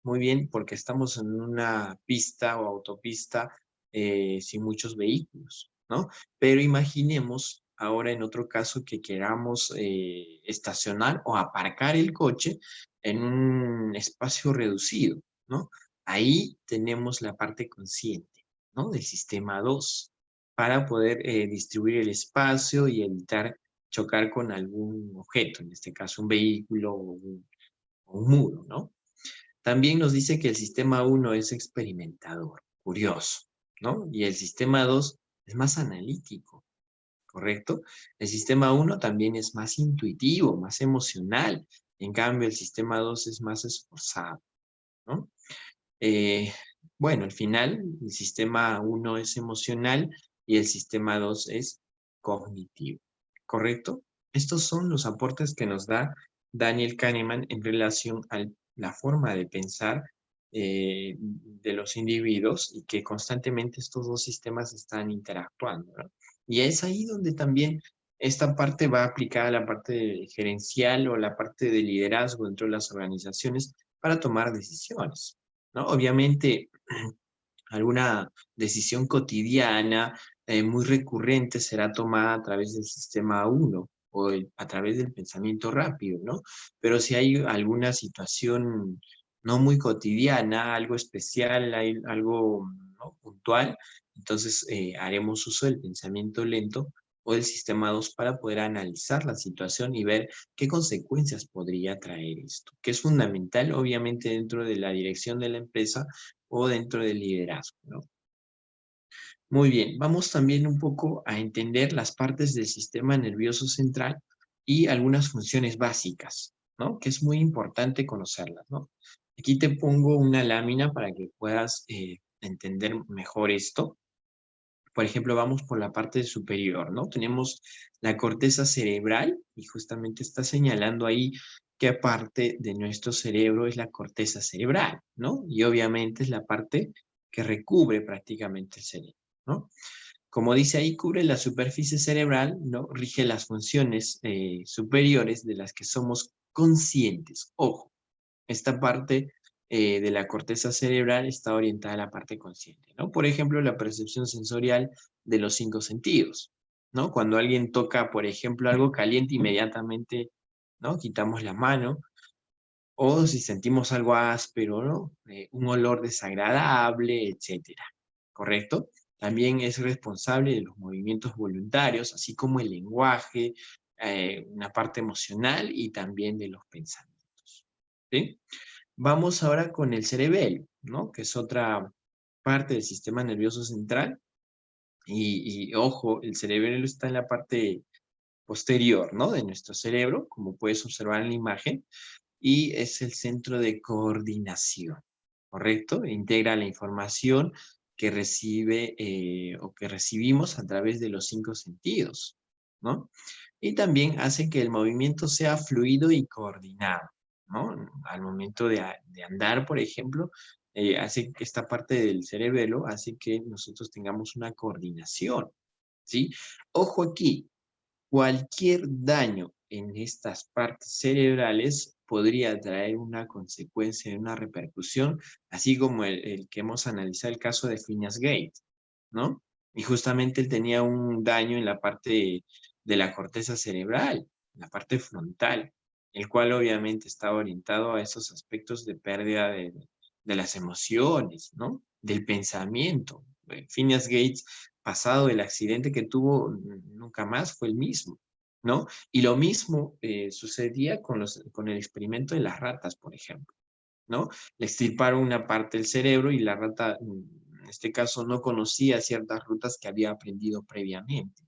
muy bien, porque estamos en una pista o autopista sin muchos vehículos, ¿no? Pero imaginemos ahora en otro caso que queramos estacionar o aparcar el coche en un espacio reducido, ¿no? Ahí tenemos la parte consciente, ¿no? Del sistema 2 para poder distribuir el espacio y evitar chocar con algún objeto, en este caso un vehículo o un muro, ¿no? También nos dice que el sistema 1 es experimentador, curioso, ¿no? Y el sistema 2 es más analítico, ¿correcto? El sistema 1 también es más intuitivo, más emocional. En cambio, el sistema 2 es más esforzado, ¿no? Eh, bueno, al final, el sistema 1 es emocional y el sistema 2 es cognitivo, ¿correcto? Estos son los aportes que nos da Daniel Kahneman en relación a la forma de pensar de los individuos y que constantemente estos dos sistemas están interactuando, ¿no? Y es ahí donde también esta parte va aplicada a la parte gerencial o la parte de liderazgo dentro de las organizaciones para tomar decisiones, ¿no? Obviamente, alguna decisión cotidiana muy recurrente será tomada a través del sistema 1 o a través del pensamiento rápido, ¿no? Pero si hay alguna situación no muy cotidiana, algo especial, hay algo, ¿no? ¿no? Puntual. Entonces haremos uso del pensamiento lento o del sistema 2 para poder analizar la situación y ver qué consecuencias podría traer esto, que es fundamental obviamente dentro de la dirección de la empresa o dentro del liderazgo, ¿no? Muy bien, vamos también un poco a entender las partes del sistema nervioso central y algunas funciones básicas, ¿no? Que es muy importante conocerlas, ¿no? Aquí te pongo una lámina para que puedas entender mejor esto. Por ejemplo, vamos por la parte superior, ¿no? Tenemos la corteza cerebral y justamente está señalando ahí qué parte de nuestro cerebro es la corteza cerebral, ¿no? Y obviamente es la parte que recubre prácticamente el cerebro, ¿no? Como dice ahí, cubre la superficie cerebral, ¿no? Rige las funciones superiores de las que somos conscientes. Ojo, esta parte de la corteza cerebral está orientada a la parte consciente, ¿no? Por ejemplo, la percepción sensorial de los 5 sentidos, ¿no? Cuando alguien toca, por ejemplo, algo caliente, inmediatamente, ¿no? Quitamos la mano, o si sentimos algo áspero, ¿no? Un olor desagradable, etcétera, ¿correcto? También es responsable de los movimientos voluntarios, así como el lenguaje, una parte emocional y también de los pensamientos, ¿sí? Vamos ahora con el cerebelo, ¿no? Que es otra parte del sistema nervioso central. Y ojo, el cerebelo está en la parte posterior, ¿no? De nuestro cerebro, como puedes observar en la imagen, y es el centro de coordinación, ¿correcto? Integra la información que recibe o que recibimos a través de los 5 sentidos, ¿no? Y también hace que el movimiento sea fluido y coordinado, ¿no? Al momento de andar, por ejemplo, hace que esta parte del cerebelo hace que nosotros tengamos una coordinación, ¿sí? Ojo aquí, cualquier daño en estas partes cerebrales podría traer una consecuencia, una repercusión, así como el que hemos analizado el caso de Phineas Gage, ¿no? Y justamente él tenía un daño en la parte de la corteza cerebral, la parte frontal, el cual obviamente estaba orientado a esos aspectos de pérdida de las emociones, ¿no? Del pensamiento. Phineas Gates, pasado el accidente que tuvo, nunca más fue el mismo, ¿no? Y lo mismo sucedía con el experimento de las ratas, por ejemplo, ¿no? Le extirparon una parte del cerebro y la rata, en este caso, no conocía ciertas rutas que había aprendido previamente,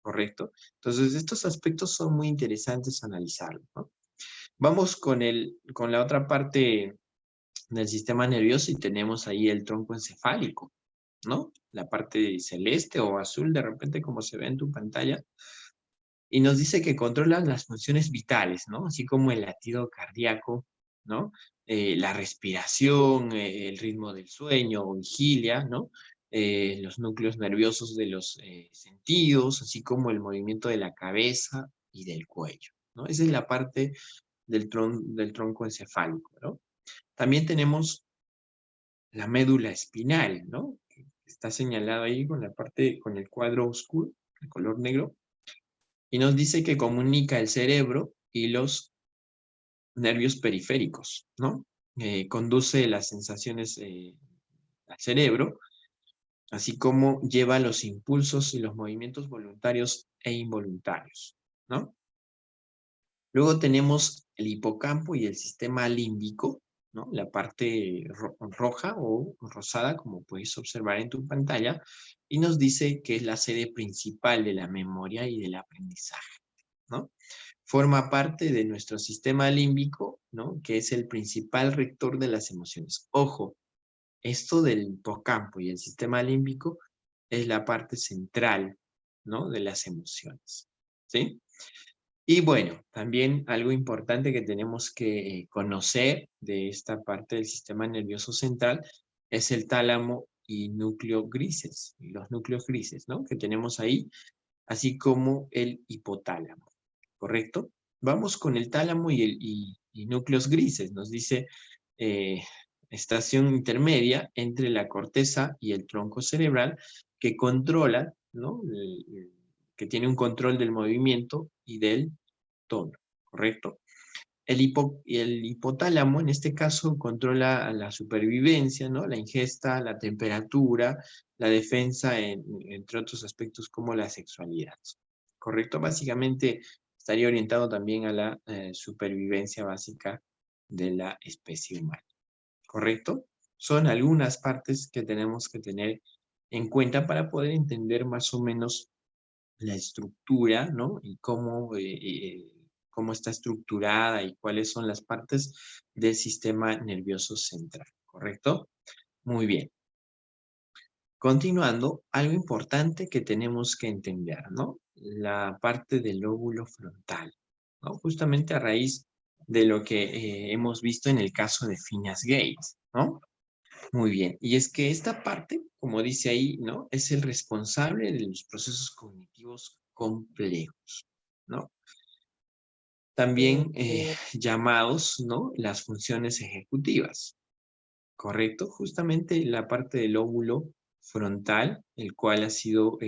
¿correcto? Entonces, estos aspectos son muy interesantes analizarlos, ¿no? Vamos con la otra parte del sistema nervioso y tenemos ahí el tronco encefálico, ¿no? La parte celeste o azul, de repente, como se ve en tu pantalla, y nos dice que controlan las funciones vitales, ¿no? Así como el latido cardíaco, ¿no? La respiración, el ritmo del sueño o vigilia, ¿no? Los núcleos nerviosos de los sentidos, así como el movimiento de la cabeza y del cuello, ¿no? Esa es la parte del tronco encefálico, ¿no? También tenemos la médula espinal, ¿no? Que está señalado ahí con la parte, con el cuadro oscuro, de color negro, y nos dice que comunica el cerebro y los nervios periféricos, ¿no? Conduce las sensaciones al cerebro, así como lleva los impulsos y los movimientos voluntarios e involuntarios, ¿no? Luego tenemos el hipocampo y el sistema límbico, ¿no? La parte roja o rosada, como puedes observar en tu pantalla, y nos dice que es la sede principal de la memoria y del aprendizaje, ¿no? Forma parte de nuestro sistema límbico, ¿no? Que es el principal rector de las emociones. Ojo, esto del hipocampo y el sistema límbico es la parte central, ¿no? De las emociones, ¿sí? Y bueno, también algo importante que tenemos que conocer de esta parte del sistema nervioso central es el tálamo y núcleo grises, los núcleos grises, ¿no? Que tenemos ahí, así como el hipotálamo, ¿correcto? Vamos con el tálamo y núcleos grises. Nos dice eh, estación intermedia entre la corteza y el tronco cerebral que controla, ¿no? Que tiene un control del movimiento y del tono, ¿correcto? el hipotálamo, en este caso, controla la supervivencia, ¿no? La ingesta, la temperatura, la defensa, entre otros aspectos como la sexualidad. ¿Correcto? Básicamente estaría orientado también a la supervivencia básica de la especie humana. ¿Correcto? Son algunas partes que tenemos que tener en cuenta para poder entender más o menos la estructura, ¿no? Y cómo está estructurada y cuáles son las partes del sistema nervioso central, ¿correcto? Muy bien. Continuando, algo importante que tenemos que entender, ¿no? La parte del lóbulo frontal, ¿no? Justamente a raíz de lo que hemos visto en el caso de Phineas Gates, ¿no? Muy bien, y es que esta parte, como dice ahí, ¿no? Es el responsable de los procesos cognitivos complejos, ¿no? También llamados, ¿no? Las funciones ejecutivas, ¿correcto? Justamente la parte del lóbulo frontal, el cual ha sido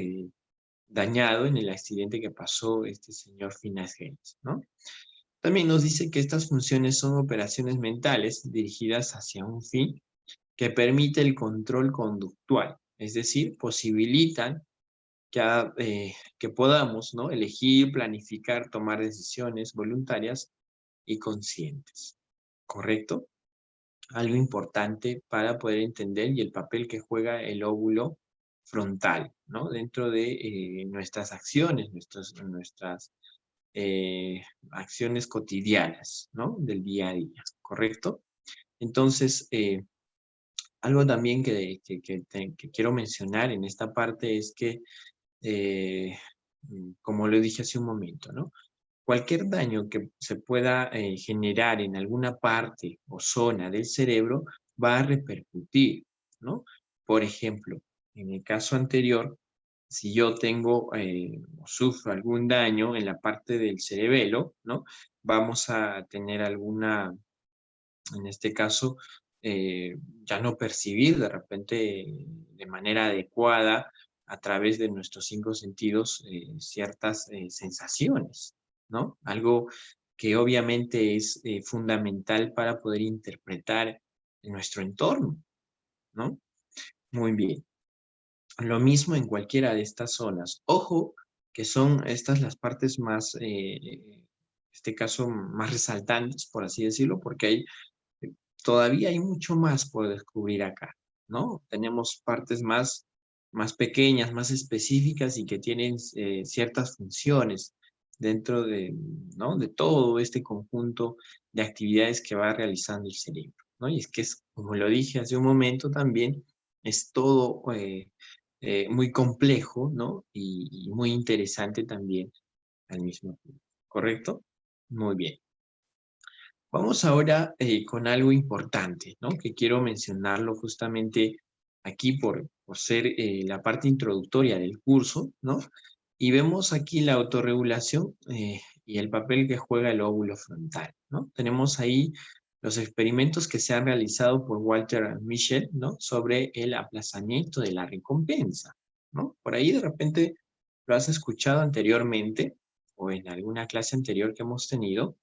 dañado en el accidente que pasó este señor Phineas Gates, ¿no? También nos dice que estas funciones son operaciones mentales dirigidas hacia un fin que permite el control conductual, es decir, posibilitan que podamos, ¿no? Elegir, planificar, tomar decisiones voluntarias y conscientes, ¿correcto? Algo importante para poder entender y el papel que juega el óvulo frontal, ¿no? Dentro de nuestras acciones, nuestras acciones cotidianas, ¿no? Del día a día, ¿correcto? Entonces, algo también que quiero mencionar en esta parte es que, como lo dije hace un momento, ¿no? Cualquier daño que se pueda generar en alguna parte o zona del cerebro va a repercutir, ¿no? Por ejemplo, en el caso anterior, si yo tengo o sufro algún daño en la parte del cerebelo, ¿no? Vamos a tener alguna, en este caso, ya no percibir de repente de manera adecuada a través de nuestros 5 sentidos ciertas sensaciones, ¿no? Algo que obviamente es fundamental para poder interpretar nuestro entorno, ¿no? Muy bien. Lo mismo en cualquiera de estas zonas. Ojo, que son estas las partes más, en este caso, más resaltantes, por así decirlo, porque hay todavía hay mucho más por descubrir acá, ¿no? Tenemos partes más pequeñas, más específicas y que tienen ciertas funciones dentro de, ¿no? De todo este conjunto de actividades que va realizando el cerebro, ¿no? Y es que es, como lo dije hace un momento también, es todo muy complejo, ¿no? Y muy interesante también al mismo tiempo, ¿correcto? Muy bien. Vamos ahora con algo importante, ¿no? Que quiero mencionarlo justamente aquí por ser la parte introductoria del curso, ¿no? Y vemos aquí la autorregulación y el papel que juega el óvulo frontal, ¿no? Tenemos ahí los experimentos que se han realizado por Walter Mischel, ¿no? Sobre el aplazamiento de la recompensa, ¿no? Por ahí de repente lo has escuchado anteriormente o en alguna clase anterior que hemos tenido,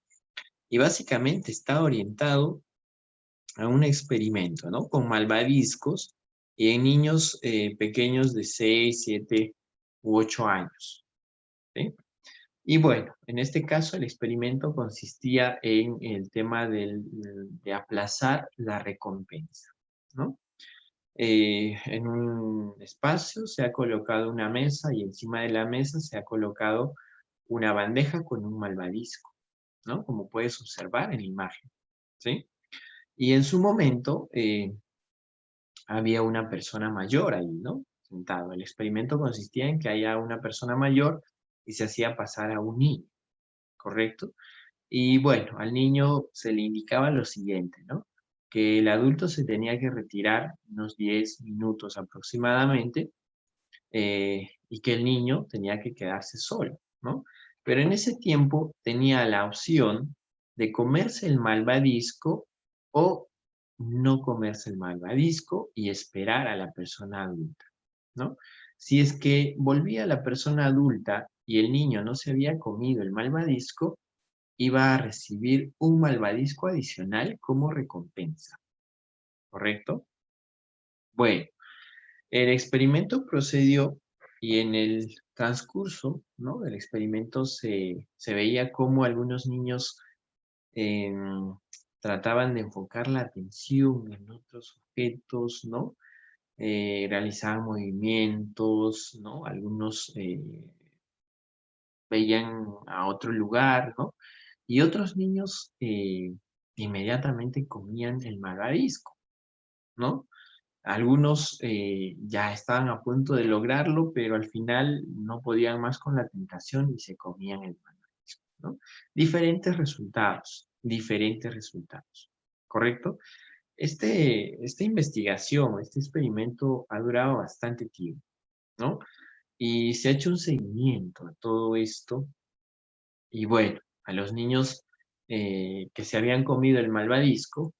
y básicamente está orientado a un experimento, ¿no? Con malvaviscos y en niños pequeños de 6, 7 u 8 años, ¿sí? Y bueno, en este caso el experimento consistía en el tema de aplazar la recompensa, ¿no? En un espacio se ha colocado una mesa y encima de la mesa se ha colocado una bandeja con un malvavisco, ¿no? Como puedes observar en la imagen, ¿sí? Y en su momento había una persona mayor ahí, ¿no? Sentado. El experimento consistía en que haya una persona mayor y se hacía pasar a un niño, ¿correcto? Y bueno, al niño se le indicaba lo siguiente, ¿no? Que el adulto se tenía que retirar unos 10 minutos aproximadamente y que el niño tenía que quedarse solo, ¿no? Pero en ese tiempo tenía la opción de comerse el malvavisco o no comerse el malvavisco y esperar a la persona adulta, ¿no? Si es que volvía la persona adulta y el niño no se había comido el malvavisco, iba a recibir un malvavisco adicional como recompensa, ¿correcto? Bueno, el experimento procedió y en el transcurso, ¿no?, del experimento se veía cómo algunos niños trataban de enfocar la atención en otros objetos, ¿no? Realizaban movimientos, ¿no? Algunos veían a otro lugar, ¿no? Y otros niños inmediatamente comían el malvavisco, ¿no? Algunos ya estaban a punto de lograrlo, pero al final no podían más con la tentación y se comían el malvavisco, ¿no? Diferentes resultados, ¿correcto? Esta investigación, este experimento ha durado bastante tiempo, ¿no? Y se ha hecho un seguimiento a todo esto. Y bueno, a los niños que se habían comido el malvavisco,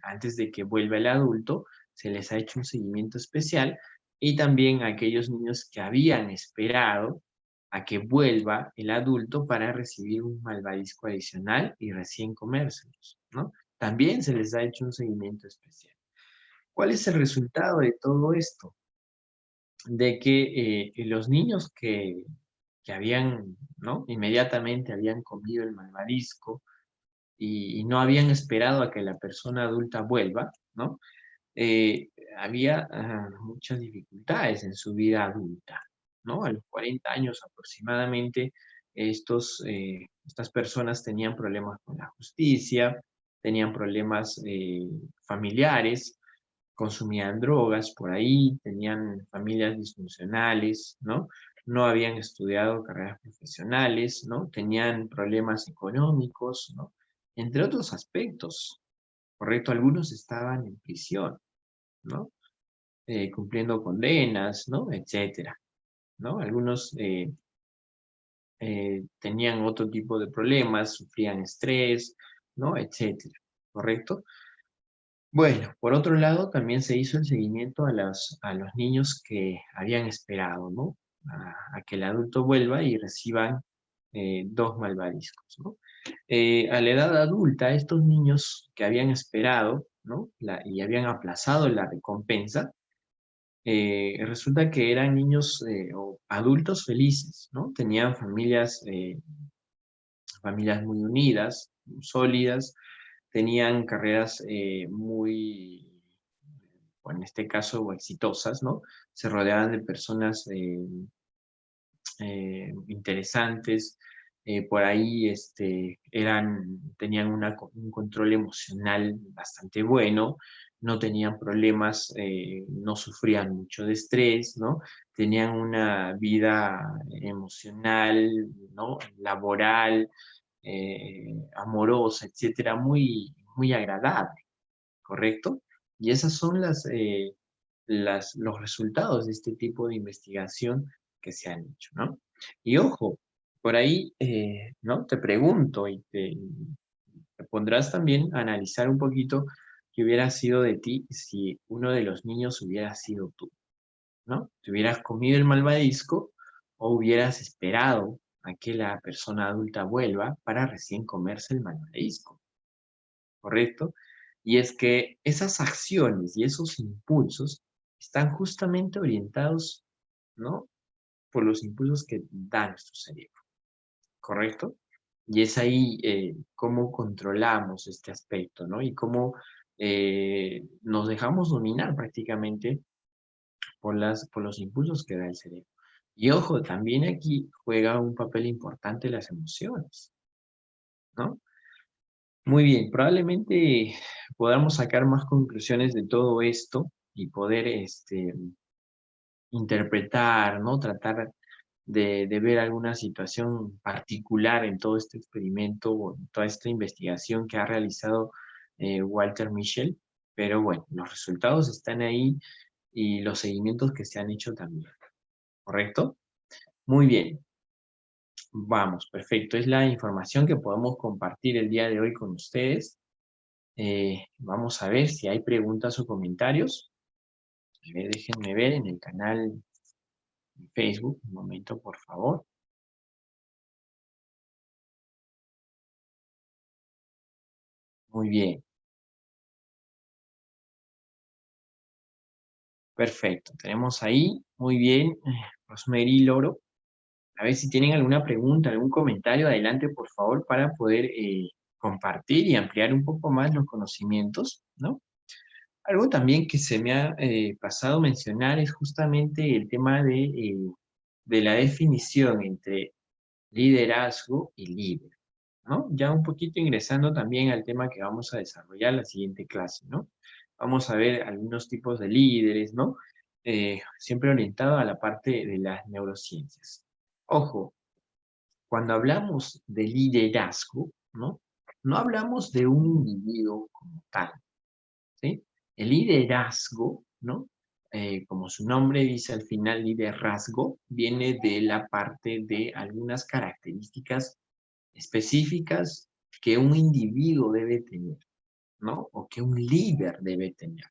antes de que vuelva el adulto, se les ha hecho un seguimiento especial, y también a aquellos niños que habían esperado a que vuelva el adulto para recibir un malvavisco adicional y recién comérselos, ¿no? También se les ha hecho un seguimiento especial. ¿Cuál es el resultado de todo esto? De que los niños que habían, ¿no?, inmediatamente habían comido el malvavisco y no habían esperado a que la persona adulta vuelva, ¿no? Había muchas dificultades en su vida adulta, ¿no? A los 40 años aproximadamente, estas personas tenían problemas con la justicia, tenían problemas familiares, consumían drogas por ahí, tenían familias disfuncionales, ¿no? No habían estudiado carreras profesionales, ¿no? Tenían problemas económicos, ¿no? Entre otros aspectos, ¿correcto? Algunos estaban en prisión, ¿no? Cumpliendo condenas, ¿no? Etcétera, ¿no? Algunos tenían otro tipo de problemas, sufrían estrés, ¿no? Etcétera, ¿correcto? Bueno, por otro lado, también se hizo el seguimiento a los niños que habían esperado, ¿no? A que el adulto vuelva y reciban 2 malvaviscos, ¿no? A la edad adulta, estos niños que habían esperado, ¿no?, y habían aplazado la recompensa, resulta que eran niños o adultos felices, ¿no? Tenían familias muy unidas, muy sólidas, tenían carreras o en este caso, exitosas, ¿no? Se rodeaban de personas interesantes, por ahí tenían un control emocional bastante bueno, no tenían problemas, no sufrían mucho de estrés, ¿no? Tenían una vida emocional, ¿no?, laboral, amorosa, etcétera, muy, muy agradable, ¿correcto? Y esas son los resultados de este tipo de investigación que se han hecho, ¿no? Y ojo, por ahí, ¿no?, te pregunto y te pondrás también a analizar un poquito qué hubiera sido de ti si uno de los niños hubiera sido tú, ¿no? ¿Te hubieras comido el malvavisco o hubieras esperado a que la persona adulta vuelva para recién comerse el malvavisco? ¿Correcto? Y es que esas acciones y esos impulsos están justamente orientados, ¿no?, por los impulsos que da nuestro cerebro, ¿correcto? Y es ahí cómo controlamos este aspecto, ¿no? Y cómo nos dejamos dominar prácticamente por los impulsos que da el cerebro. Y ojo, también aquí juega un papel importante las emociones, ¿no? Muy bien, probablemente podamos sacar más conclusiones de todo esto y poder interpretar, ¿no? Tratar de ver alguna situación particular en todo este experimento o en toda esta investigación que ha realizado Walter Mischel. Pero bueno, los resultados están ahí y los seguimientos que se han hecho también, ¿correcto? Muy bien, vamos, perfecto. Es la información que podemos compartir el día de hoy con ustedes. Vamos a ver si hay preguntas o comentarios. A ver, déjenme ver en el canal de Facebook. Un momento, por favor. Muy bien, perfecto. Tenemos ahí, muy bien, Rosemary Loro. A ver si tienen alguna pregunta, algún comentario, adelante por favor para poder compartir y ampliar un poco más los conocimientos, ¿no? Algo también que se me ha pasado mencionar es justamente el tema de la definición entre liderazgo y líder, ¿no? Ya un poquito ingresando también al tema que vamos a desarrollar la siguiente clase, ¿no? Vamos a ver algunos tipos de líderes, ¿no? Siempre orientado a la parte de las neurociencias. Ojo, cuando hablamos de liderazgo, ¿no? No hablamos de un individuo como tal, ¿sí? El liderazgo, ¿no? Como su nombre dice al final, liderazgo, viene de la parte de algunas características específicas que un individuo debe tener, ¿no? O que un líder debe tener,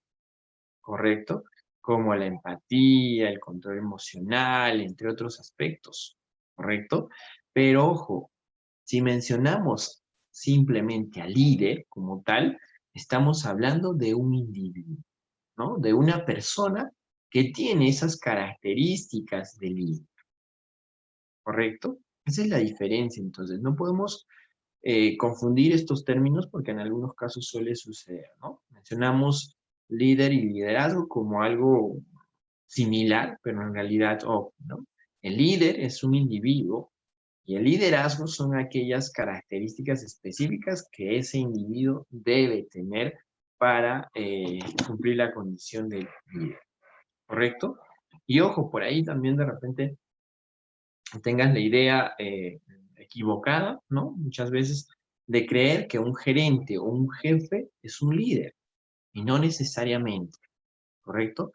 ¿correcto? Como la empatía, el control emocional, entre otros aspectos, ¿correcto? Pero ojo, si mencionamos simplemente al líder como tal, estamos hablando de un individuo, ¿no? De una persona que tiene esas características de líder, ¿correcto? Esa es la diferencia, entonces, no podemos confundir estos términos porque en algunos casos suele suceder, ¿no? Mencionamos líder y liderazgo como algo similar, pero en realidad, oh, ¿no? El líder es un individuo y el liderazgo son aquellas características específicas que ese individuo debe tener para cumplir la condición de líder, ¿correcto? Y ojo, por ahí también de repente tengas la idea equivocada, ¿no? Muchas veces de creer que un gerente o un jefe es un líder, y no necesariamente, ¿correcto?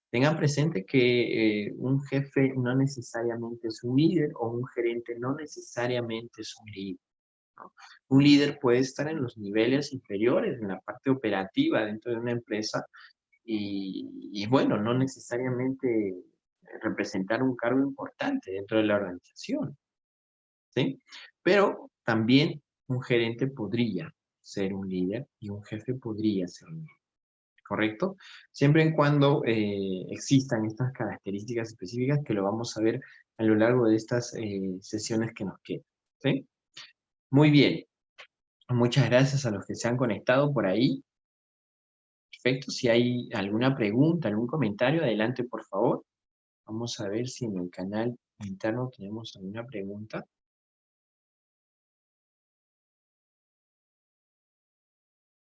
Tengan presente que un jefe no necesariamente es un líder o un gerente no necesariamente es un líder, ¿no? Un líder puede estar en los niveles inferiores, en la parte operativa dentro de una empresa y bueno, no necesariamente representar un cargo importante dentro de la organización, ¿sí? Pero también un gerente podría ser un líder y un jefe podría ser un líder, ¿correcto? Siempre y cuando existan estas características específicas que lo vamos a ver a lo largo de estas sesiones que nos quedan, ¿sí? Muy bien, muchas gracias a los que se han conectado por ahí. Perfecto, si hay alguna pregunta, algún comentario, adelante por favor. Vamos a ver si en el canal interno tenemos alguna pregunta.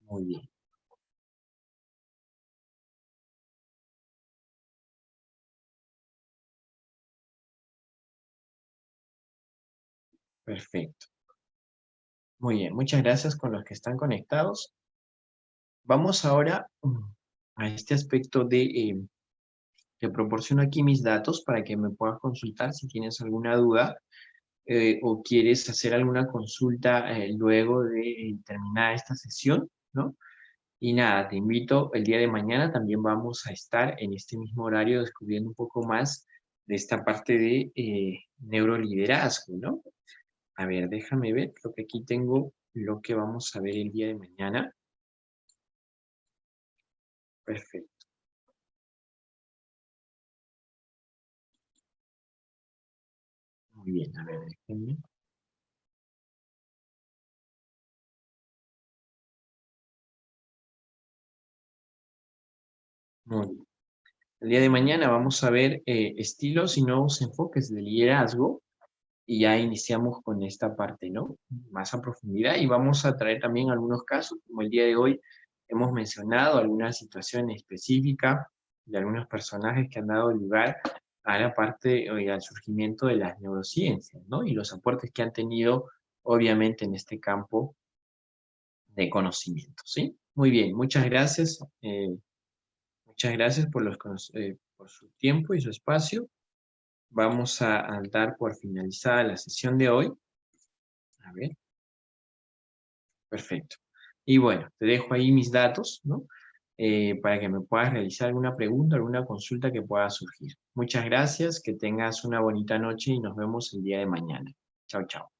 Muy bien, perfecto. Muy bien, muchas gracias con los que están conectados. Vamos ahora a este aspecto te proporciono aquí mis datos para que me puedas consultar si tienes alguna duda o quieres hacer alguna consulta luego de terminar esta sesión, ¿no? Y nada, te invito, el día de mañana también vamos a estar en este mismo horario descubriendo un poco más de esta parte de neuroliderazgo, ¿no? A ver, déjame ver, creo que aquí tengo lo que vamos a ver el día de mañana. Perfecto, muy bien, a ver, déjenme. Muy bien. El día de mañana vamos a ver estilos y nuevos enfoques de liderazgo y ya iniciamos con esta parte, ¿no? Más a profundidad y vamos a traer también algunos casos, como el día de hoy hemos mencionado alguna situación específica de algunos personajes que han dado lugar a la parte, al surgimiento de las neurociencias, ¿no? Y los aportes que han tenido, obviamente, en este campo de conocimiento, ¿sí? Muy bien, muchas gracias por, por su tiempo y su espacio. Vamos a dar por finalizada la sesión de hoy. A ver, perfecto. Y bueno, te dejo ahí mis datos, ¿no? Para que me puedas realizar alguna pregunta, alguna consulta que pueda surgir. Muchas gracias, que tengas una bonita noche y nos vemos el día de mañana. Chao, chao.